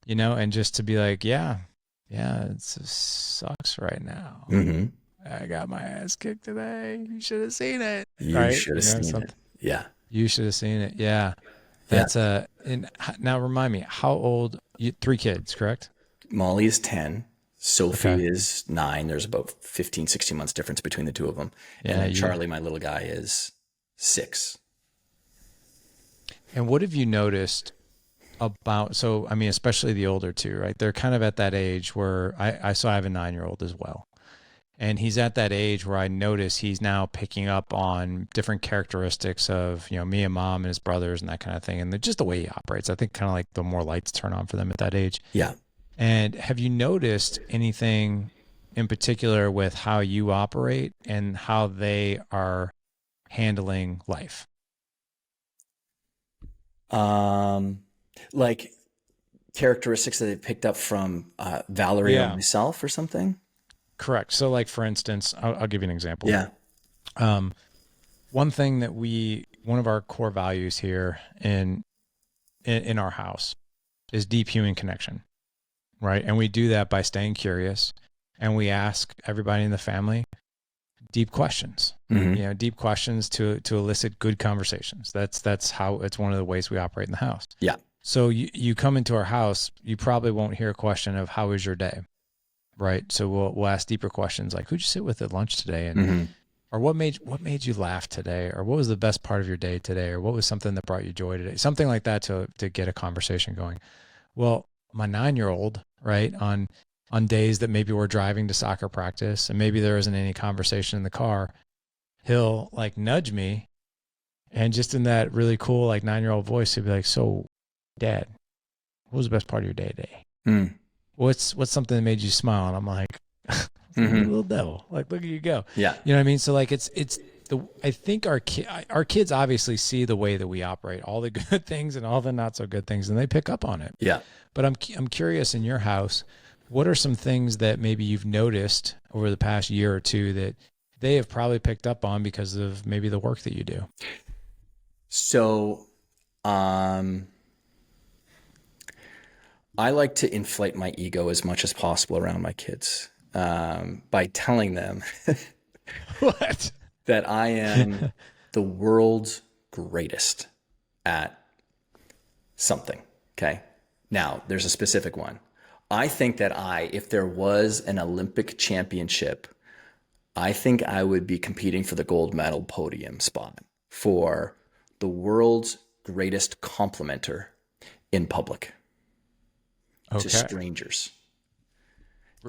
and just to be like, yeah, it sucks right now. Mm-hmm. I got my ass kicked today. You should have seen it. You should have seen it. Yeah. You should have seen it. Yeah. That's now remind me, how old? 3 kids, correct? Molly is 10. Sophie is 9. There's about 15, 16 months difference between the 2 of them. Yeah, and then Charlie, my little guy, is 6. And what have you noticed about, especially the older 2, right? They're kind of at that age where I have a 9-year-old as well. And he's at that age where I notice he's now picking up on different characteristics of, me and mom and his brothers and that kind of thing. And just the way he operates, I think kind of like the more lights turn on for them at that age. Yeah. And have you noticed anything in particular with how you operate and how they are handling life? Like characteristics that they picked up from Valerie or myself or something? Correct. So like, for instance, I'll give you an example. Yeah. One thing that one of our core values here in our house is deep human connection, right? And we do that by staying curious, and we ask everybody in the family deep questions, deep questions to elicit good conversations. That's how it's one of the ways we operate in the house. Yeah. So you come into our house, you probably won't hear a question of how was your day, right? So we'll ask deeper questions like who'd you sit with at lunch today, and Mm-hmm. or what made you laugh today, or what was the best part of your day today, or what was something that brought you joy today, something like that to get a conversation going. Well, my 9-year-old, right, on days that maybe we're driving to soccer practice and maybe there isn't any conversation in the car, he'll like nudge me, and just in that really cool like 9-year-old voice, he'll be like, "So, Dad, what was the best part of your day today? Mm. What's something that made you smile?" And I'm like, "You Mm-hmm. little devil! Like, look at you go." Yeah. You know what I mean? So like, it's the I think our kids obviously see the way that we operate, all the good things and all the not so good things, and they pick up on it. Yeah. But I'm curious, in your house, what are some things that maybe you've noticed over the past year or two that they have probably picked up on because of maybe the work that you do? So, um, I like to inflate my ego as much as possible around my kids, by telling them What? that I am the world's greatest at something. Okay. Now, there's a specific one. I think that if there was an Olympic championship, I think I would be competing for the gold medal podium spot for the world's greatest complimenter in public to Okay. strangers.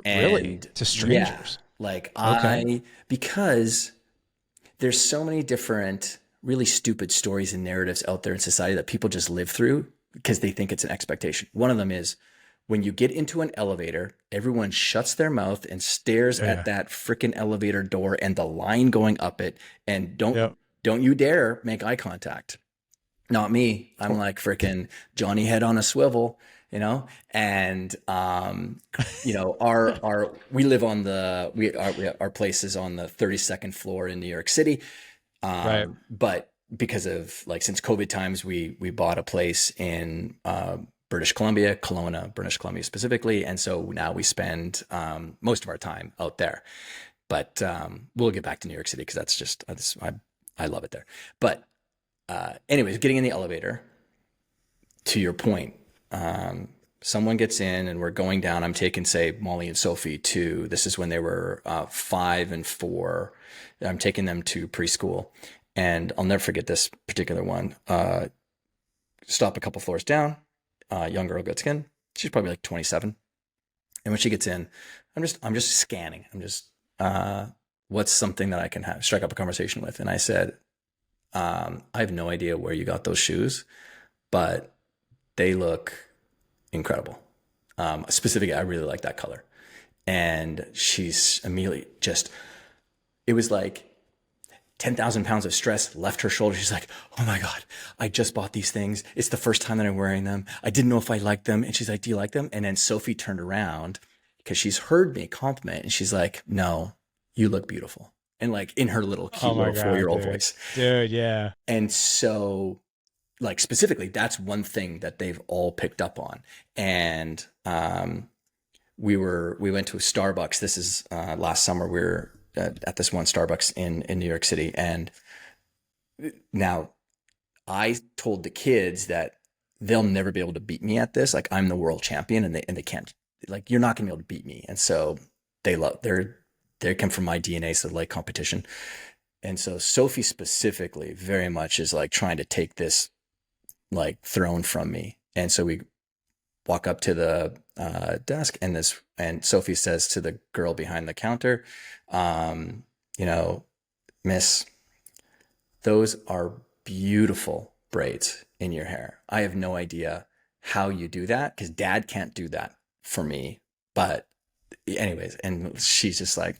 Really? And To yeah, strangers? like Okay. because there's so many different really stupid stories and narratives out there in society that people just live through because they think it's an expectation. One of them is when you get into an elevator, everyone shuts their mouth and stares at Yeah. that freaking elevator door and the line going up it, and Yep. don't you dare make eye contact. Not me. I'm Poor- like freaking Johnny head on a swivel, and our we live on the our place is on the 32nd floor in New York City. Right. But because of like since COVID times, we bought a place in British Columbia, Kelowna, British Columbia specifically, and so now we spend most of our time out there. But we'll get back to New York City because I love it there. But anyways, getting in the elevator, to your point, someone gets in and we're going down. I'm taking, say, Molly and Sophie to, this is when they were 5 and 4. I'm taking them to preschool. And I'll never forget this particular one. Stop a couple floors down. Young girl gets in. She's probably like 27. And when she gets in, I'm just scanning. What's something that I can strike up a conversation with? And I said, I have no idea where you got those shoes, but they look incredible. Specifically, I really like that color. And she's immediately it was like 10,000 pounds of stress left her shoulder. She's like, "Oh my God, I just bought these things. It's the first time that I'm wearing them. I didn't know if I liked them." And she's like, "Do you like them?" And then Sophie turned around because she's heard me compliment, and she's like, "No, you look beautiful." And like in her little Oh cute my little God, 4-year-old dude. voice. Dude, yeah. And so like specifically, that's one thing that they've all picked up on. And we went to a Starbucks. This is last summer. We were at this one Starbucks in New York City. And now I told the kids that they'll never be able to beat me at this. Like I'm the world champion, and they can't. Like you're not going to be able to beat me. And so they come from my DNA, so they like competition. And so Sophie specifically very much is like trying to take this like throne from me. And so we walk up to the desk, and Sophie says to the girl behind the counter, um, you know, "Miss, those are beautiful braids in your hair. I have no idea how you do that because Dad can't do that for me." But anyways, and she's just like,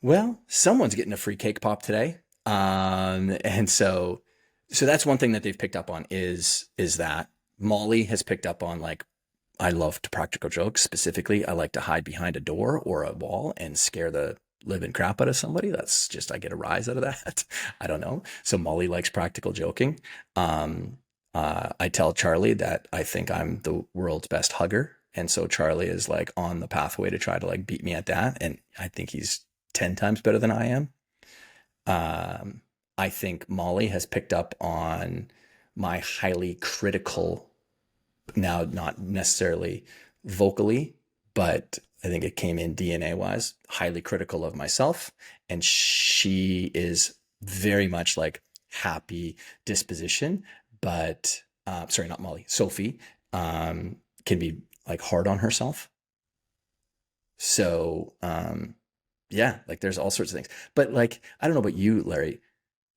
"Well, someone's getting a free cake pop today." And so that's one thing that they've picked up on is that Molly has picked up on like, I love to practical jokes. Specifically, I like to hide behind a door or a wall and scare the living crap out of somebody. That's just, I get a rise out of that. I don't know. So Molly likes practical joking. I tell Charlie that I think I'm the world's best hugger. And so Charlie is like on the pathway to try to like beat me at that. And I think he's 10 times better than I am. I think Molly has picked up on my highly critical Now, not necessarily vocally, but I think it came in DNA wise, highly critical of myself. And she is very much like happy disposition, but sorry, not Molly, Sophie, can be like hard on herself. So, yeah, like there's all sorts of things. But like, I don't know about you, Larry,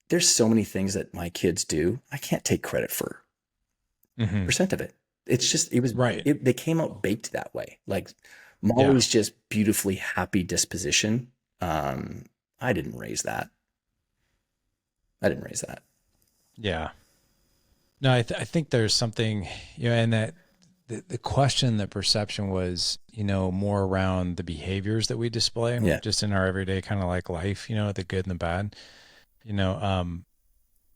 there's so many things that my kids do. I can't take credit for Hmm. percent of it. It's just, Right. they came out baked that way. Like Yeah. Molly's just beautifully happy disposition. I didn't raise that. I didn't raise that. Yeah. No, I think there's something, and that the question, the perception was, more around the behaviors that we display Yeah. just in our everyday kind of like life, the good and the bad. You know, um,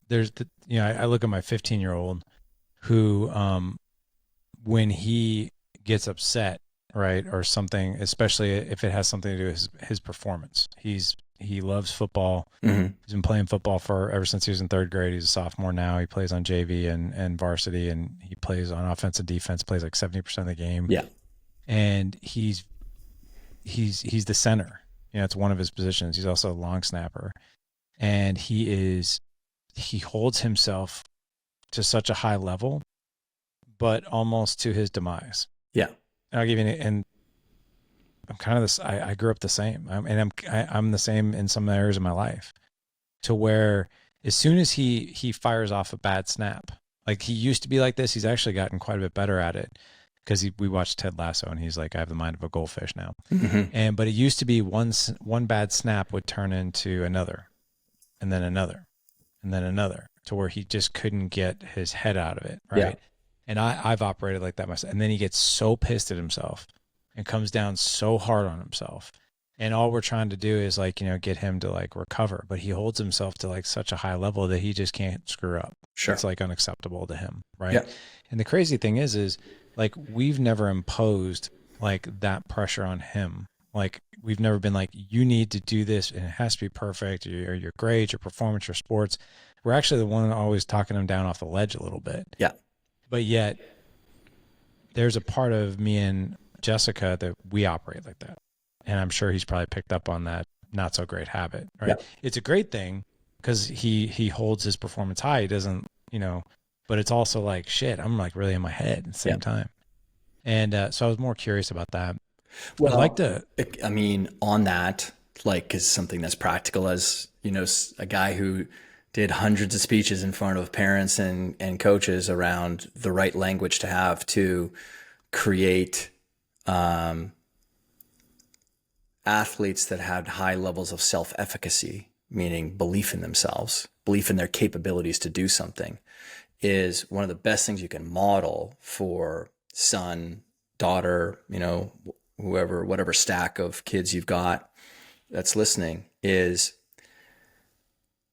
there's I look at my 15-year-old who, when he gets upset, right, or something, especially if it has something to do with his performance, he loves football. Mm-hmm. He's been playing football for ever since he was in third grade. He's a sophomore now. He plays on JV and varsity, and he plays on offense and defense. Plays like 70% of the game, Yeah. and he's the center. It's one of his positions. He's also a long snapper, and he holds himself to such a high level, but almost to his demise. Yeah. And I'll give you and I'm kind of this. I grew up the same, I'm the same in some areas of my life, to where as soon as he fires off a bad snap, like he used to be like this, he's actually gotten quite a bit better at it because we watched Ted Lasso and he's like, I have the mind of a goldfish now. Mm-hmm. But it used to be one bad snap would turn into another, and then another, and then another, to where he just couldn't get his head out of it, right? Yeah. And I've operated like that myself. And then he gets so pissed at himself and comes down so hard on himself. And all we're trying to do is like, get him to like recover, but he holds himself to like such a high level that he just can't screw up. Sure. It's like unacceptable to him, right? Yeah. And the crazy thing is like we've never imposed like that pressure on him. Like we've never been like, you need to do this and it has to be perfect, or your grades, your performance, your sports. We're actually the one always talking him down off the ledge a little bit. Yeah. But yet there's a part of me and Jessica that we operate like that. And I'm sure he's probably picked up on that not so great habit, right? Yeah. It's a great thing because he holds his performance high. He doesn't, but it's also like, shit, I'm like really in my head at the same time. And so I was more curious about that. Well, I'd like to, I mean, on that, like, is something that's practical as, a guy who did hundreds of speeches in front of parents and coaches around the right language to have to create athletes that had high levels of self-efficacy, meaning belief in themselves, belief in their capabilities to do something, is one of the best things you can model for son, daughter, whoever, whatever stack of kids you've got that's listening, is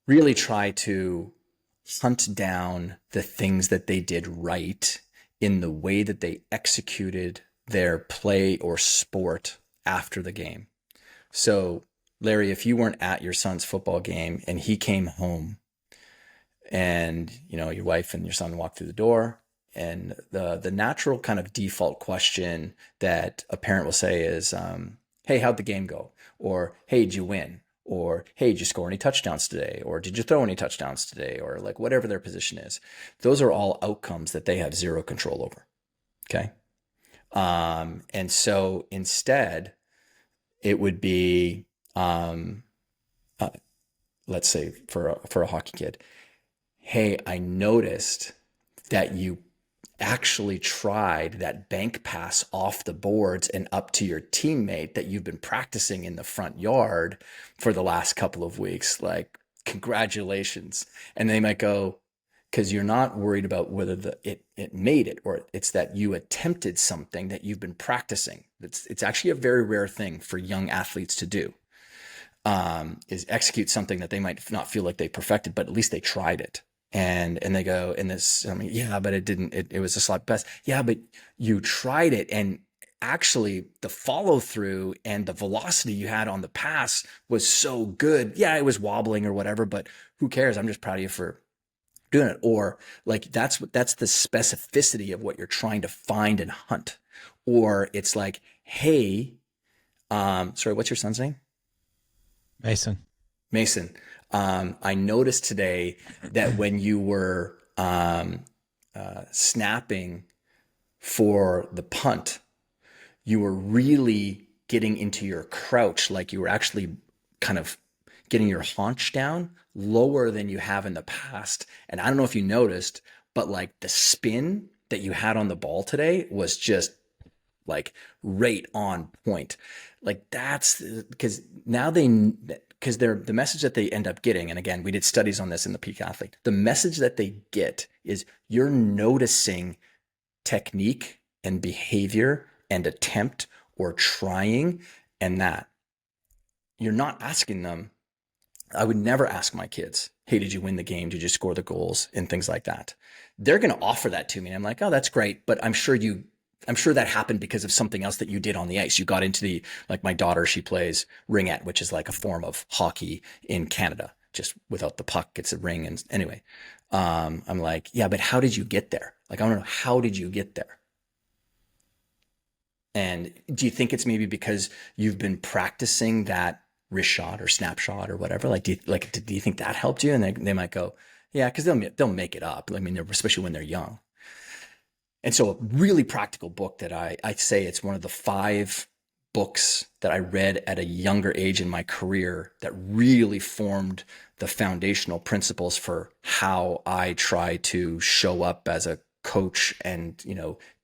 really try to hunt down the things that they did right in the way that they executed their play or sport after the game. So, Larry, if you weren't at your son's football game and he came home and, your wife and your son walked through the door, and the natural kind of default question that a parent will say is, hey, how'd the game go? Or, hey, did you win? Or, hey, did you score any touchdowns today? Or did you throw any touchdowns today? Or like whatever their position is. Those are all outcomes that they have zero control over. Okay. And so instead, it would be, let's say for a hockey kid, hey, I noticed that you actually tried that bank pass off the boards and up to your teammate that you've been practicing in the front yard for the last couple of weeks. Like, congratulations. And they might go, because you're not worried about whether it made it, or it's that you attempted something that you've been practicing. It's actually a very rare thing for young athletes to do, is execute something that they might not feel like they perfected, but at least they tried it. And they go, and this, yeah, but it didn't, it was a slot pass. Yeah, but you tried it. And actually the follow through and the velocity you had on the pass was so good. Yeah, it was wobbling or whatever, but who cares? I'm just proud of you for doing it. Or like that's the specificity of what you're trying to find and hunt. Or it's like, hey, sorry, what's your son's name? Mason. Mason. I noticed today that when you were snapping for the punt, you were really getting into your crouch, like you were actually kind of getting your haunch down lower than you have in the past. And I don't know if you noticed, but like the spin that you had on the ball today was just like right on point. Like that's because now because they're the message that they end up getting. And again, we did studies on this in the Peak Athlete. The message that they get is you're noticing technique and behavior and attempt or trying, and that you're not asking them. I would never ask my kids, hey, did you win the game? Did you score the goals and things like that? They're going to offer that to me. And I'm like, oh, that's great. But I'm sure that happened because of something else that you did on the ice. You got into like my daughter, she plays ringette, which is like a form of hockey in Canada, just without the puck. It's a ring. And anyway, I'm like, yeah, but how did you get there? Like, I want to know, how did you get there? And do you think it's maybe because you've been practicing that wrist shot or snapshot or whatever? Like, do you think that helped you? And they might go, yeah, because they'll make it up. I mean, especially when they're young. And so a really practical book that I'd say it's one of the 5 books that I read at a younger age in my career that really formed the foundational principles for how I try to show up as a coach and,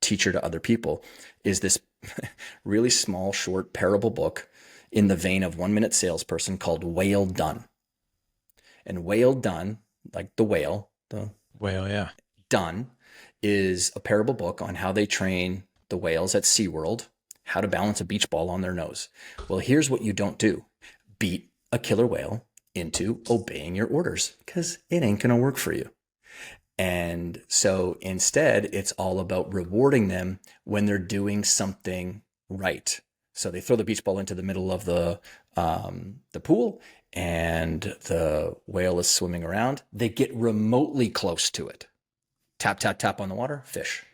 teacher to other people, is this really small, short parable book in the vein of 1 Minute Salesperson called Whale Done. And Whale Done, like the whale, Yeah. Done, is a parable book on how they train the whales at SeaWorld, how to balance a beach ball on their nose. Well, here's what you don't do. Beat a killer whale into obeying your orders, because it ain't going to work for you. And so instead, it's all about rewarding them when they're doing something right. So they throw the beach ball into the middle of the pool, and the whale is swimming around. They get remotely close to it. Tap, tap, tap on the water, fish.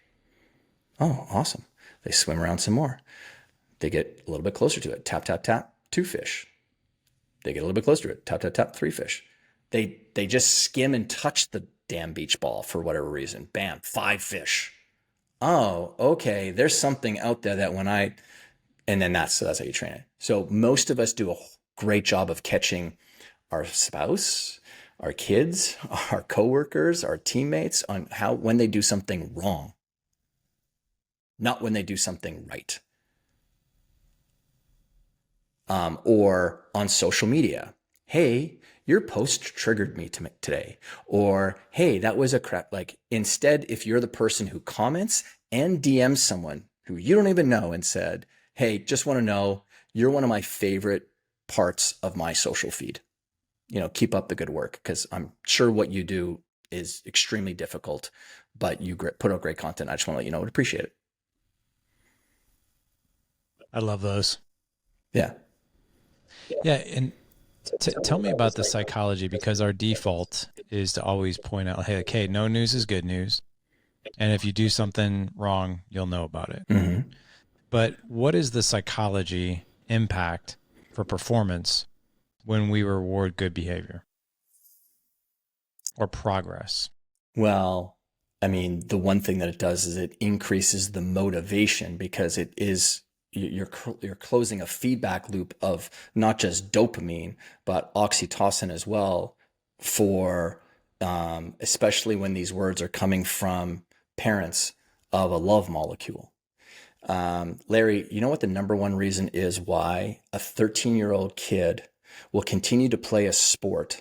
Oh, awesome. They swim around some more. They get a little bit closer to it. Tap, tap, tap, 2 fish. They get a little bit closer to it. Tap, tap, tap, 3 fish. They just skim and touch the damn beach ball for whatever reason. Bam, 5 fish. Oh, okay. There's something out there that and then that's how you train it. So most of us do a great job of catching our spouse, our kids, our coworkers, our teammates on when they do something wrong, not when they do something right. Or on social media, hey, your post triggered me today. Or, hey, that was a crap. Like, instead, if you're the person who comments and DMs someone who you don't even know and said, hey, just want to know, you're one of my favorite parts of my social feed. Keep up the good work, because I'm sure what you do is extremely difficult, but you put out great content. I just want to let you know, I would appreciate it. I love those. Yeah. Yeah. And tell me about the psychology, because our default is to always point out, hey, okay, no news is good news. And if you do something wrong, you'll know about it. Mm-hmm. But what is the psychology impact for performance when we reward good behavior or progress? Well, I mean, the one thing that it does is it increases the motivation, because you're closing a feedback loop of not just dopamine, but oxytocin as well, for especially when these words are coming from parents of a love molecule. Larry, you know what the number one reason is why a 13-year-old kid will continue to play a sport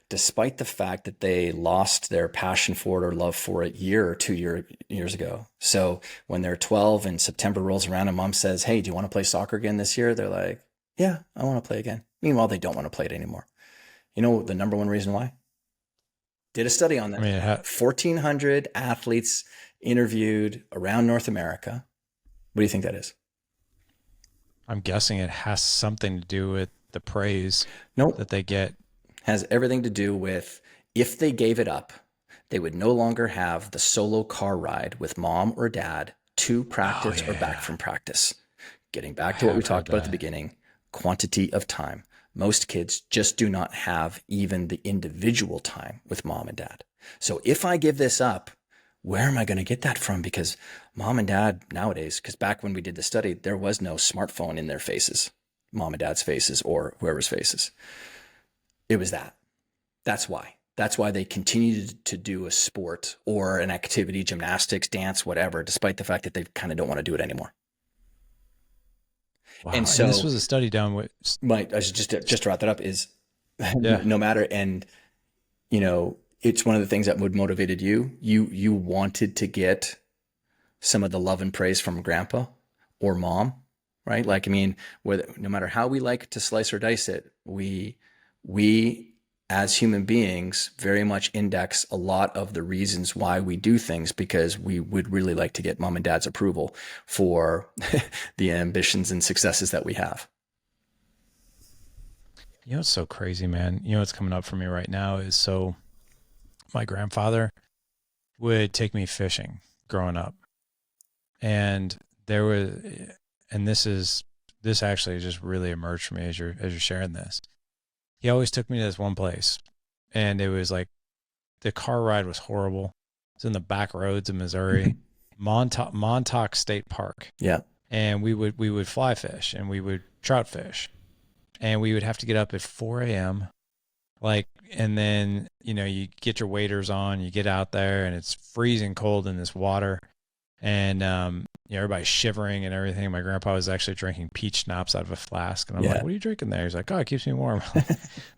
despite the fact that they lost their passion for it or love for it year or 2 years ago? So when they're 12 and September rolls around and mom says, hey, do you want to play soccer again this year? They're like, yeah, I want to play again. Meanwhile, they don't want to play it anymore. You know the number one reason why? Did a study on that. 1,400 athletes interviewed around North America. What do you think that is? I'm guessing it has something to do with the praise Nope. that they get. Has everything to do with, if they gave it up, They would no longer have the solo car ride with mom or dad to Oh practice or back yeah, from practice. Getting back I to what we have heard talked about at the that. beginning, quantity of time. Most kids just do not have even the individual time with mom and dad. So if I give this up, where am I going to get that from? Because mom and dad nowadays, because back when we did the study, there was no smartphone in their faces, mom and dad's faces or whoever's faces. It was that. That's why. That's why they continued to do a sport or an activity, gymnastics, dance, whatever, despite the fact that they kind of don't want to do it anymore. And Wow. And this so, was a study done with, I should just to wrap that up is yeah. no matter, and it's one of the things that would motivated you. You wanted to get some of the love and praise from grandpa or mom, right? Like, I mean, whether no matter how we like to slice or dice it, we as human beings very much index a lot of the reasons why we do things because we would really like to get mom and dad's approval for the ambitions and successes that we have. You know, it's so crazy, man. You know, what's coming up for me right now is so my grandfather would take me fishing growing up. And there was, and this actually just really emerged for me as you're sharing this. He always took me to this one place, and it was like the car ride was horrible. It's in the back roads of Missouri, Montauk State Park, Yeah. and we would fly fish and we would trout fish, and we would have to get up at 4 a.m. Like, and then you get your waders on, you get out there, and it's freezing cold in this water, and everybody's shivering and everything. My grandpa was actually drinking peach schnapps out of a flask, and I'm like, Yeah. "What are you drinking there?" He's like, "Oh, it keeps me warm."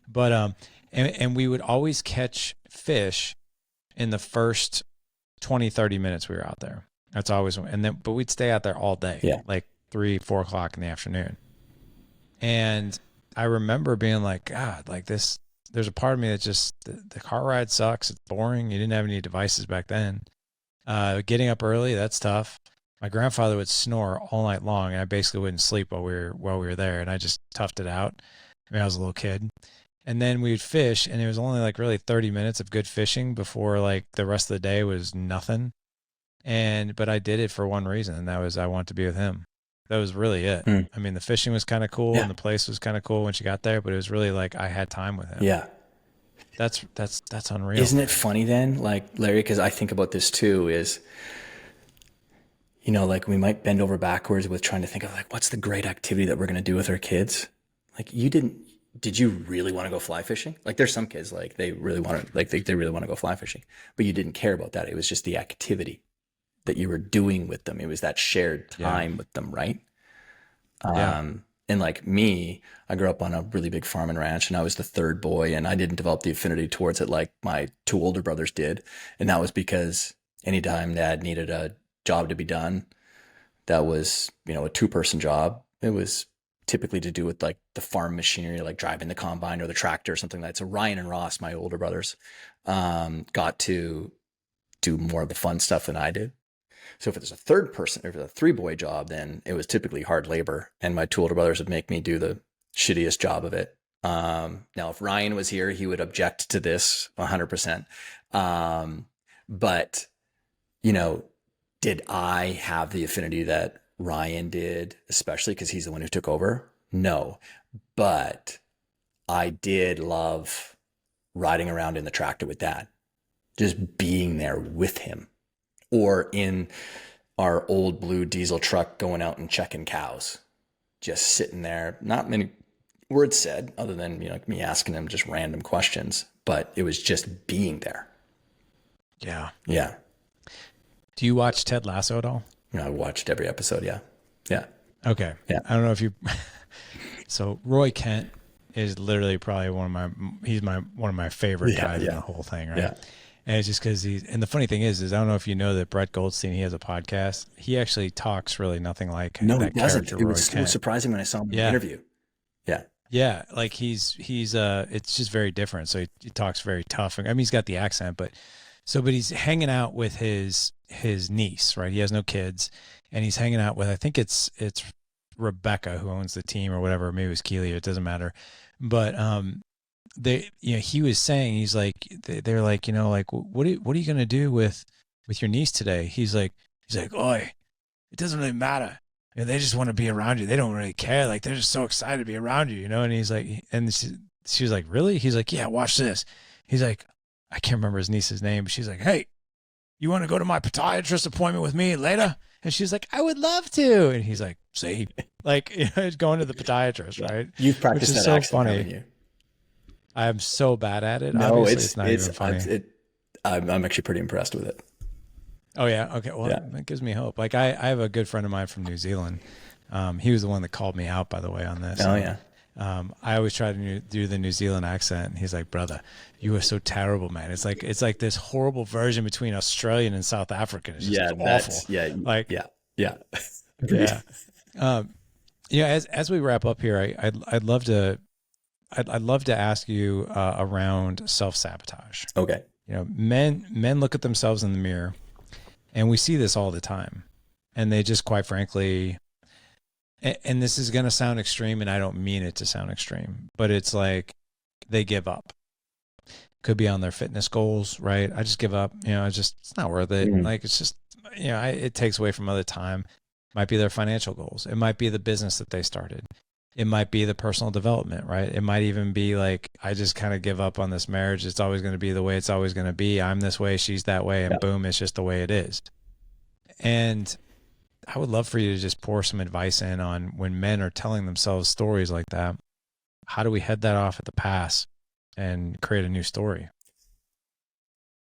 But and we would always catch fish in the first 20, 30 minutes we were out there. That's always, but we'd stay out there all day, Yeah. like 3, 4 o'clock in the afternoon. And I remember being like, God, like this, there's a part of me that just, the car ride sucks. It's boring. You didn't have any devices back then. Getting up early, that's tough. My grandfather would snore all night long, and I basically wouldn't sleep while we were there, and I just toughed it out. I mean, I was a little kid. And then we would fish, and it was only like really 30 minutes of good fishing before like the rest of the day was nothing. But I did it for one reason, and that was I wanted to be with him. That was really it. Mm. I mean, the fishing was kind of cool, Yeah. and the place was kind of cool when she got there, but it was really like I had time with him. Yeah. That's unreal. Isn't it funny then, like Larry, because I think about this too, is, like we might bend over backwards with trying to think of like, what's the great activity that we're going to do with our kids? Like did you really want to go fly fishing? Like there's some kids, like they really want to, like they really want to go fly fishing, but you didn't care about that. It was just the activity that you were doing with them. It was that shared time with them, right? Yeah. And like me, I grew up on a really big farm and ranch, and I was the third boy, and I didn't develop the affinity towards it like my two older brothers did. And that was because anytime dad needed a job to be done, that was, a two-person job. It was typically to do with like the farm machinery, like driving the combine or the tractor or something like that. So Ryan and Ross, my older brothers, got to do more of the fun stuff than I did. So if there's a third person, or if it's a three-boy job, then it was typically hard labor, and my two older brothers would make me do the shittiest job of it. Now, if Ryan was here, he would object to this 100%. But did I have the affinity that Ryan did, especially because he's the one who took over? No, but I did love riding around in the tractor with dad, just being there with him, or in our old blue diesel truck going out and checking cows, just sitting there. Not many words said other than, me asking him just random questions, but it was just being there. Yeah. Yeah. Do you watch Ted Lasso at all? I watched every episode. Yeah. Yeah. Okay. Yeah. I don't know if you, so Roy Kent is literally probably one of my favorite guys in the whole thing. Right. Yeah. And it's just because and the funny thing is I don't know if you know that Brett Goldstein, he has a podcast. He actually talks really nothing like No, that he doesn't. character, It was surprising when I saw him in the interview. Yeah. Yeah. Like he's it's just very different. So he talks very tough. I mean, he's got the accent, but he's hanging out with his niece, right? He has no kids, and he's hanging out with, I think it's Rebecca who owns the team or whatever. Maybe it was Keely. It doesn't matter. But, he was saying, he's like, they're like, like, what are you going to do with your niece today? He's like, oi, it doesn't really matter. They just want to be around you. They don't really care. Like, they're just so excited to be around you, And he's like, and she was like, really? He's like, yeah, watch this. He's like, I can't remember his niece's name, but she's like, hey, you want to go to my podiatrist appointment with me later? And she's like, I would love to. And he's like, see, like, going to the podiatrist, Yeah. right? You've Which practiced is that so accent, haven't funny. you? I'm so bad at it. No, Obviously, it's not even funny. I'm actually pretty impressed with it. Oh yeah. Okay. Well, Yeah. that gives me hope. Like I have a good friend of mine from New Zealand. He was the one that called me out, by the way, on this. Oh yeah. I always try to do the New Zealand accent, and he's like, "Brother, you are so terrible, man. It's like this horrible version between Australian and South African. It's just Yeah, awful. Like, yeah. yeah. Um, as we wrap up here, I'd love to ask you around self-sabotage. Okay. Men look at themselves in the mirror, and we see this all the time, and they just, quite frankly, and this is going to sound extreme, and I don't mean it to sound extreme, but it's like they give up. Could be on their fitness goals, right? I just give up. It's not worth it. Like, it's just, it takes away from other time. Might be their financial goals. It might be the business that they started. It might be the personal development, right? It might even be like, I just kind of give up on this marriage. It's always going to be the way it's always going to be. I'm this way, she's that way, and Yeah. boom, it's just the way it is. And I would love for you to just pour some advice in on, when men are telling themselves stories like that, how do we head that off at the pass and create a new story?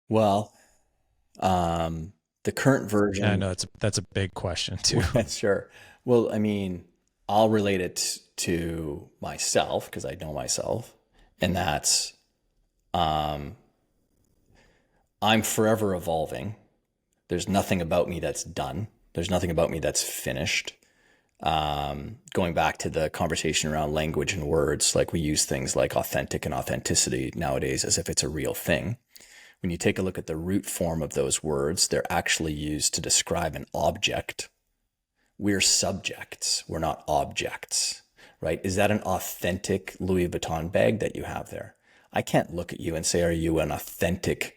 Well, the current And I version, know that's a big question too. sure. Well, I mean, I'll relate it to myself because I know myself, and that's um, I'm forever evolving. There's nothing about me that's done. There's nothing about me that's finished. Going back to the conversation around language and words, like, we use things like authentic and authenticity nowadays as if it's a real thing. When you take a look at the root form of those words, they're actually used to describe an object. We're subjects, we're not objects, right? Is that an authentic Louis Vuitton bag that you have there? I can't look at you and say, are you an authentic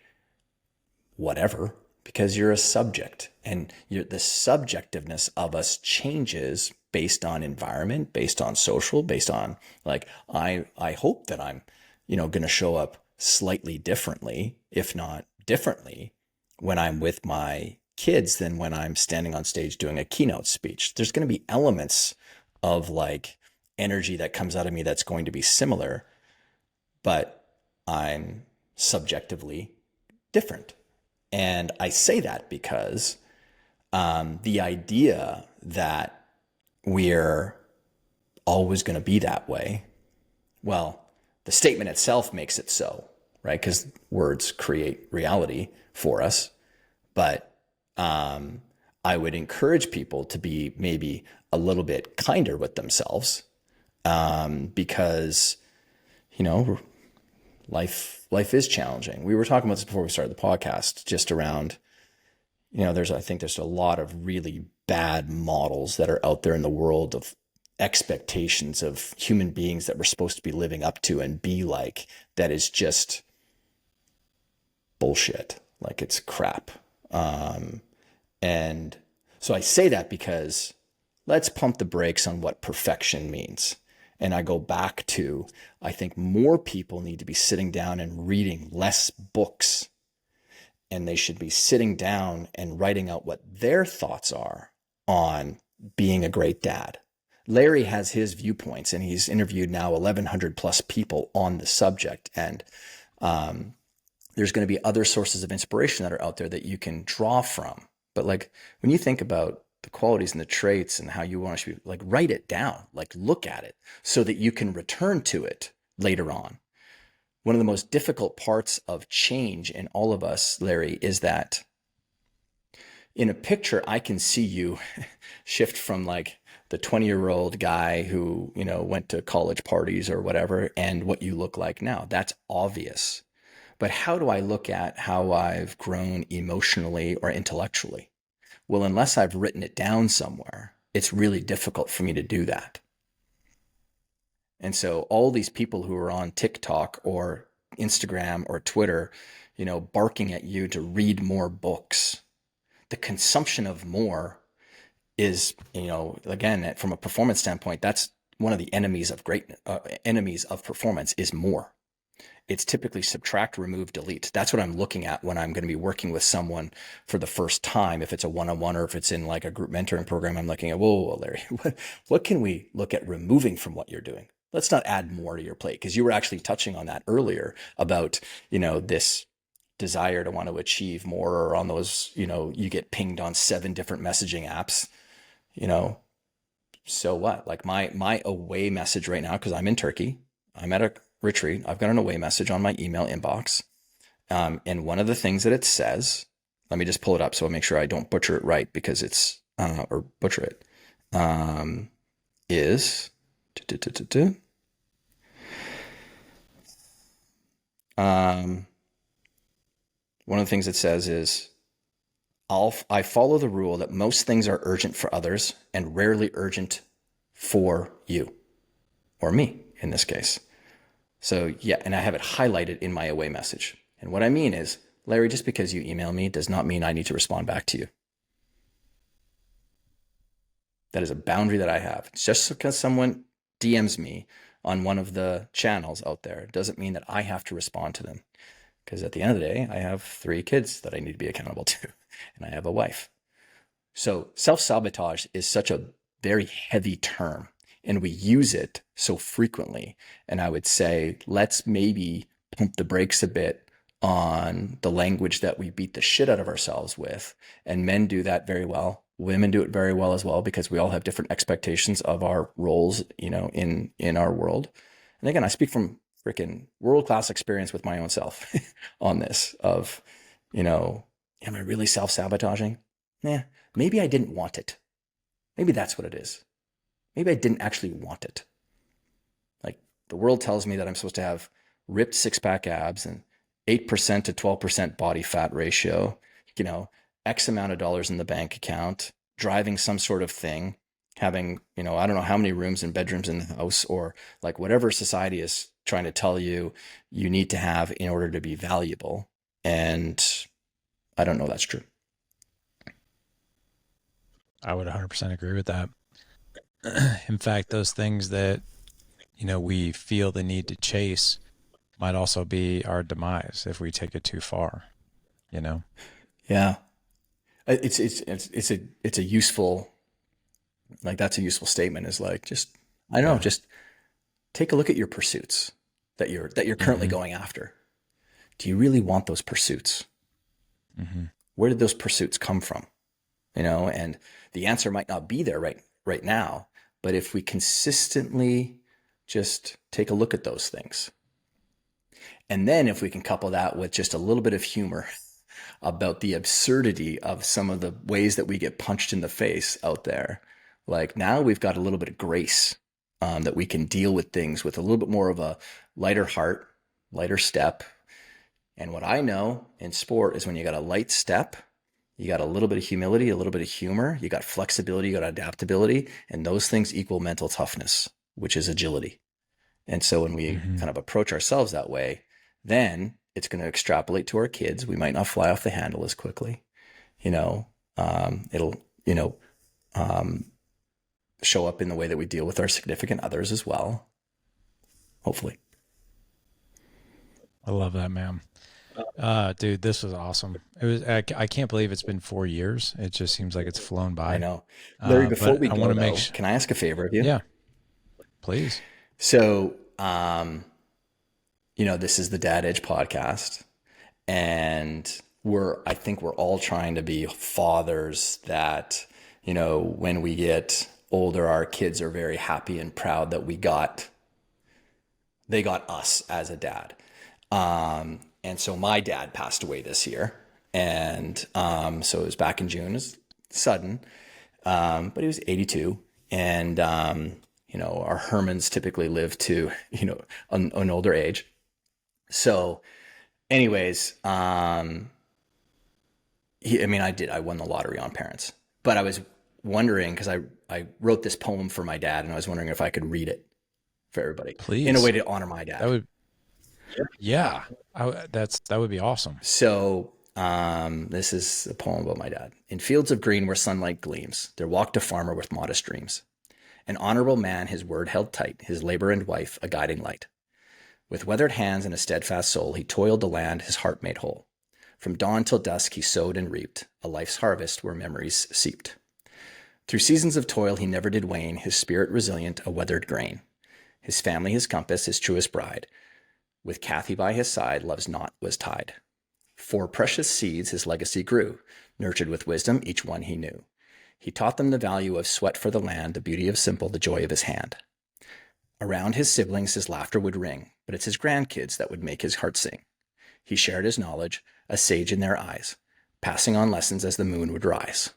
whatever? Because you're a subject, and the subjectiveness of us changes based on environment, based on social, based on, like, I hope that I'm, going to show up slightly differently, if not differently, when I'm with my kids than when I'm standing on stage doing a keynote speech. There's going to be elements of, like, energy that comes out of me that's going to be similar, but I'm subjectively different. And I say that because the idea that we're always going to be that way, well, the statement itself makes it so, right? Because words create reality for us. But I would encourage people to be maybe a little bit kinder with themselves, because, life is challenging. We were talking about this before we started the podcast, just around, I think there's a lot of really bad models that are out there in the world of expectations of human beings that we're supposed to be living up to and be like, that is just bullshit. Like, it's crap. And so I say that because let's pump the brakes on what perfection means. And I go back to, I think more people need to be sitting down and reading less books, and they should be sitting down and writing out what their thoughts are on being a great dad. Larry has his viewpoints, and he's interviewed now 1,100 plus people on the subject. And there's going to be other sources of inspiration that are out there that you can draw from. But, like, when you think about the qualities and the traits and how you want to be, like, write it down, like, look at it so that you can return to it later on. One of the most difficult parts of change in all of us, Larry, is that in a picture, I can see you shift from, like, the 20-year-old guy who, went to college parties or whatever, and what you look like now. That's obvious. But how do I look at how I've grown emotionally or intellectually? Well, unless I've written it down somewhere, it's really difficult for me to do that. And so all these people who are on TikTok or Instagram or Twitter, barking at you to read more books, the consumption of more is, again, from a performance standpoint, that's one of the enemies of enemies of performance is more. It's typically subtract, remove, delete. That's what I'm looking at when I'm going to be working with someone for the first time. If it's a one-on-one or if it's in like a group mentoring program, I'm looking at, whoa, Larry, what can we look at removing from what you're doing? Let's not add more to your plate, because you were actually touching on that earlier about, this desire to want to achieve more, or on those, you get pinged on 7 different messaging apps, so what? Like my away message right now, because I'm in Turkey, I'm at a retreat, I've got an away message on my email inbox. And one of the things that it says, let me just pull it up so I make sure I don't butcher it right, because it's, or butcher it, is, one of the things it says is, I follow the rule that most things are urgent for others and rarely urgent for you, or me in this case. So yeah, and I have it highlighted in my away message. And what I mean is, Larry, just because you email me does not mean I need to respond back to you. That is a boundary that I have. Just because someone DMs me on one of the channels out there doesn't mean that I have to respond to them. Because at the end of the day, I have 3 kids that I need to be accountable to, and I have a wife. So self-sabotage is such a very heavy term, and we use it so frequently. And I would say, let's maybe pump the brakes a bit on the language that we beat the shit out of ourselves with. And men do that very well. Women do it very well as well, because we all have different expectations of our roles, in our world. And again, I speak from freaking world-class experience with my own self on this of, am I really self-sabotaging? Maybe I didn't want it. Maybe that's what it is. Maybe I didn't actually want it. Like, the world tells me that I'm supposed to have ripped 6-pack abs and 8% to 12% body fat ratio, X amount of dollars in the bank account, driving some sort of thing, having, I don't know how many rooms and bedrooms in the house, or like whatever society is trying to tell you you need to have in order to be valuable. And I don't know that's true. I would 100% agree with that. In fact, those things that, we feel the need to chase might also be our demise if we take it too far, Yeah. It's a useful, like, that's a useful statement, is like, just, I don't know, just take a look at your pursuits that you're currently going after. Do you really want those pursuits? Where did those pursuits come from? And the answer might not be there right now, but if we consistently just take a look at those things, and then if we can couple that with just a little bit of humor about the absurdity of some of the ways that we get punched in the face out there, like, now we've got a little bit of grace, that we can deal with things with a little bit more of a lighter heart, lighter step. And what I know in sport is, when you got a light step, you got a little bit of humility, a little bit of humor, you got flexibility, you got adaptability, and those things equal mental toughness, which is agility. And so when we kind of approach ourselves that way, then it's going to extrapolate to our kids. We might not fly off the handle as quickly. It'll, show up in the way that we deal with our significant others as well. Hopefully. I love that, man. Dude, this was awesome. It was. I can't believe it's been 4 years. It just seems like it's flown by. I know. Larry, before we I go, want to though, make can I ask a favor of you? Yeah, please. So, this is the Dad Edge podcast, and I think we're all trying to be fathers that, when we get older, our kids are very happy and proud that they got us as a dad. And so my dad passed away this year, and so it was back in June. It was sudden, but he was 82, and our Hermans typically live to an older age. So, anyways, I won the lottery on parents, but I was wondering, because I wrote this poem for my dad, and I was wondering if I could read it for everybody in a way Please. to honor my That dad. would, yeah. That would be awesome. So this is a poem about my dad. In fields of green where sunlight gleams, there walked a farmer with modest dreams. An honorable man, his word held tight, his labor and wife a guiding light. With weathered hands and a steadfast soul, he toiled the land his heart made whole. From dawn till dusk he sowed and reaped a life's harvest where memories seeped. Through seasons of toil he never did wane, his spirit resilient, a weathered grain. His family his compass, his truest bride. With Kathy by his side, love's knot was tied. For precious seeds his legacy grew, nurtured with wisdom, each one he knew. He taught them the value of sweat for the land, the beauty of simple, the joy of his hand. Around his siblings his laughter would ring, but it's his grandkids that would make his heart sing. He shared his knowledge, a sage in their eyes, passing on lessons as the moon would rise.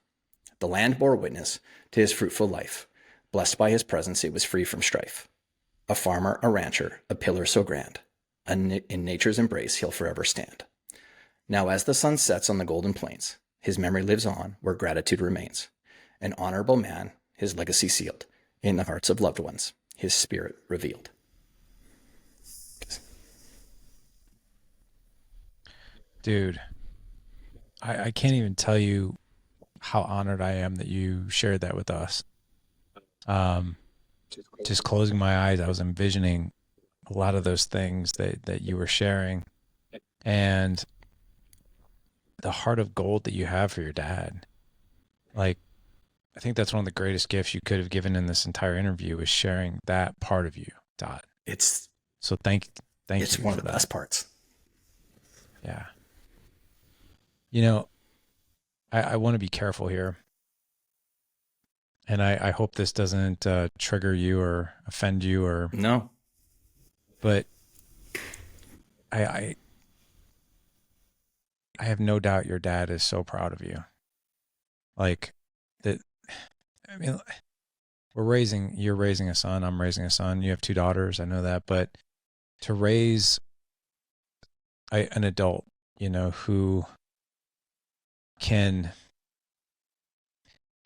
The land bore witness to his fruitful life. Blessed by his presence, it was free from strife. A farmer, a rancher, a pillar so grand. In nature's embrace, he'll forever stand. Now, as the sun sets on the golden plains, his memory lives on where gratitude remains. An honorable man, his legacy sealed in the hearts of loved ones, his spirit revealed. Dude, I can't even tell you how honored I am that you shared that with us. Um, just closing my eyes, I was envisioning a lot of those things that you were sharing, and the heart of gold that you have for your dad. Like, I think that's one of the greatest gifts you could have given in this entire interview is sharing that part of you, Dot. It's So thank it's you one for of the that. best parts. Yeah. You know, I want to be careful here. And I hope this doesn't trigger you or offend you or, No. but I, I, I have no doubt your dad is so proud of you. Like that. I mean, you're raising a son. I'm raising a son. You have two daughters. I know that, but to raise an adult, who can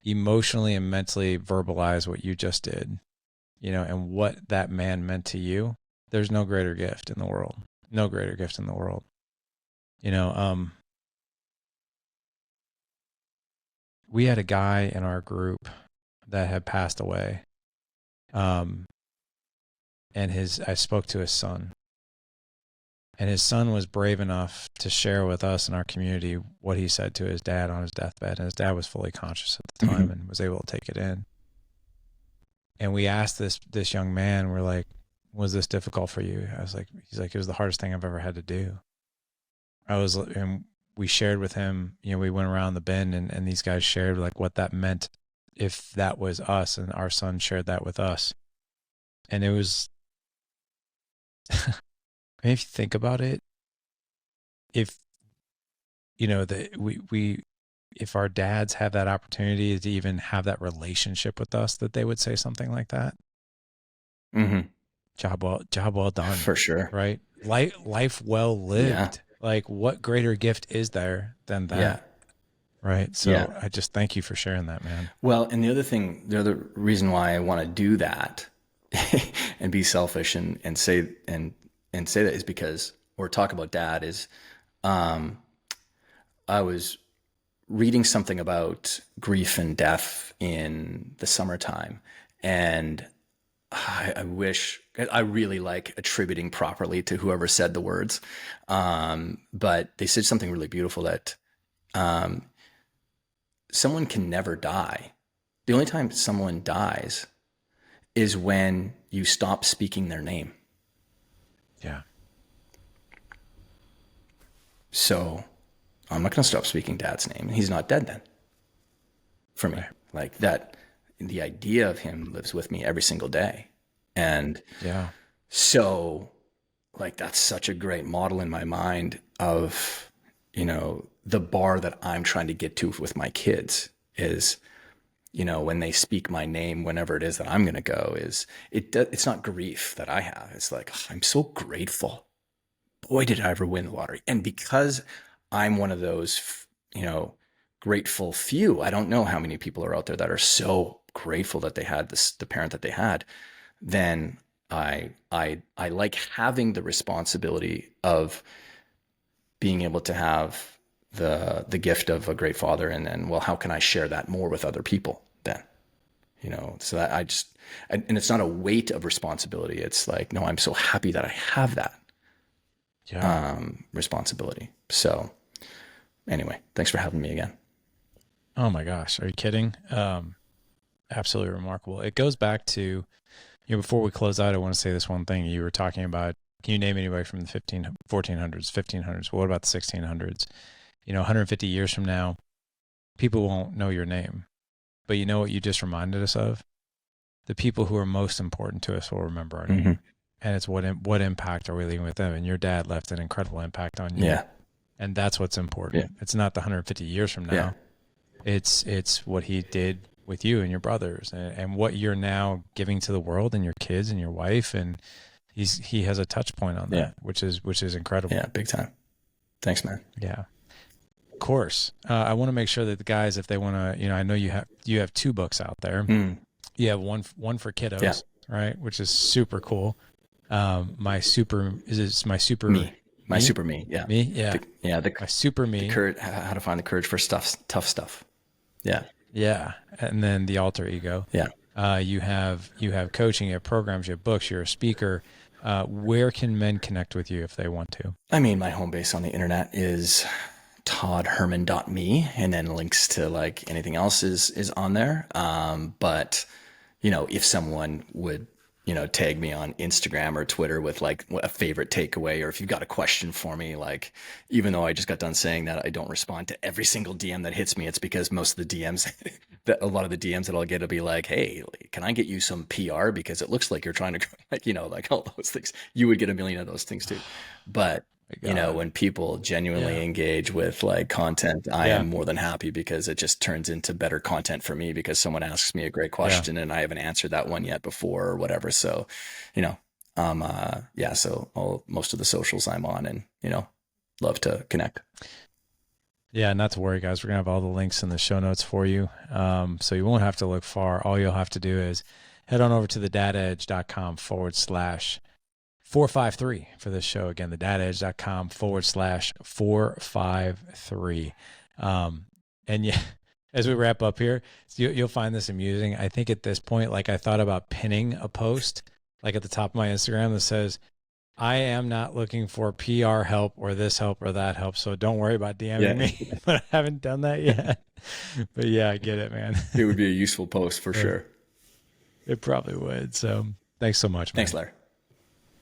emotionally and mentally verbalize what you just did, and what that man meant to you, there's no greater gift in the world. No greater gift in the world. We had a guy in our group that had passed away. And I spoke to his son. And his son was brave enough to share with us in our community what he said to his dad on his deathbed. And his dad was fully conscious at the time and was able to take it in. And we asked this young man, we're like, was this difficult for you? He's like, it was the hardest thing I've ever had to do. And we shared with him, we went around the bend and these guys shared like what that meant if that was us, and our son shared that with us. And it was, if you think about it, if, if our dads have that opportunity to even have that relationship with us, that they would say something like that. Mm-hmm. Job well done. For sure. Right. Life well lived. Yeah. Like, what greater gift is there than that? Yeah. Right. So Yeah. I just thank you for sharing that, man. Well, and the other reason why I want to do that and be selfish and say that is because, or talk about dad is, I was reading something about grief and death in the summertime, and I wish I really like attributing properly to whoever said the words, but they said something really beautiful that someone can never die. The only time someone dies is when you stop speaking their name. Yeah. So I'm not going to stop speaking dad's name. He's not dead then for me. Right. Like that, the idea of him lives with me every single day. And Yeah. so like, that's such a great model in my mind of, the bar that I'm trying to get to with my kids is, when they speak my name, whenever it is that I'm going to go, it's not grief that I have. It's like, I'm so grateful. Boy, did I ever win the lottery. And because I'm one of those, grateful few, I don't know how many people are out there that are so grateful that they had the parent that they had, then I like having the responsibility of being able to have the gift of a great father, and then, well, how can I share that more with other people then? So that and it's not a weight of responsibility. It's like, no, I'm so happy that I have that responsibility. So anyway, thanks for having me again. Oh my gosh, are you kidding? Absolutely remarkable. It goes back to, before we close out, I want to say this one thing. You were talking about, can you name anybody from the 1400s, 1500s? What about the 1600s? 150 years from now, people won't know your name. But you know what you just reminded us of? The people who are most important to us will remember our name. And it's what impact are we leaving with them? And your dad left an incredible impact on you. Yeah. And that's what's important. Yeah. It's not the 150 years from now. Yeah. It's what he did with you and your brothers, and what you're now giving to the world and your kids and your wife. And he has a touch point on that, which is incredible. Yeah, big time. Thanks, man. Yeah. Of course. I want to make sure that the guys, if they want to, I know you have 2 books out there. You have one for kiddos, right? Which is super cool. My super me. My super me. Yeah. Me. Yeah. My super me. How to find the courage for tough stuff. Yeah. Yeah. And then the alter ego. Yeah. You have coaching, you have programs, you have books, you're a speaker. Where can men connect with you if they want to? I mean, my home base on the internet is toddherman.me, and then links to like anything else is on there. But if someone would, tag me on Instagram or Twitter with like a favorite takeaway, or if you've got a question for me, like, even though I just got done saying that I don't respond to every single DM that hits me, it's because most of the DMs, a lot of the DMs that I'll get will be like, hey, can I get you some PR? Because it looks like you're trying to, like all those things. You would get a million of those things too. But when people genuinely engage with like content, I am more than happy, because it just turns into better content for me, because someone asks me a great question and I haven't answered that one yet before or whatever. So, so most of the socials I'm on, and, love to connect. Yeah, not to worry, guys. We're going to have all the links in the show notes for you. So you won't have to look far. All you'll have to do is head on over to thedadedge.com/453 for this show. Again, thedadedge.com/453. And yeah, as we wrap up here, you'll find this amusing. I think at this point, like, I thought about pinning a post like at the top of my Instagram that says, I am not looking for PR help or this help or that help, so don't worry about DMing me. But I haven't done that yet. But yeah, I get it, man. It would be a useful post for sure. It probably would. So thanks so much, man. Thanks, Larry.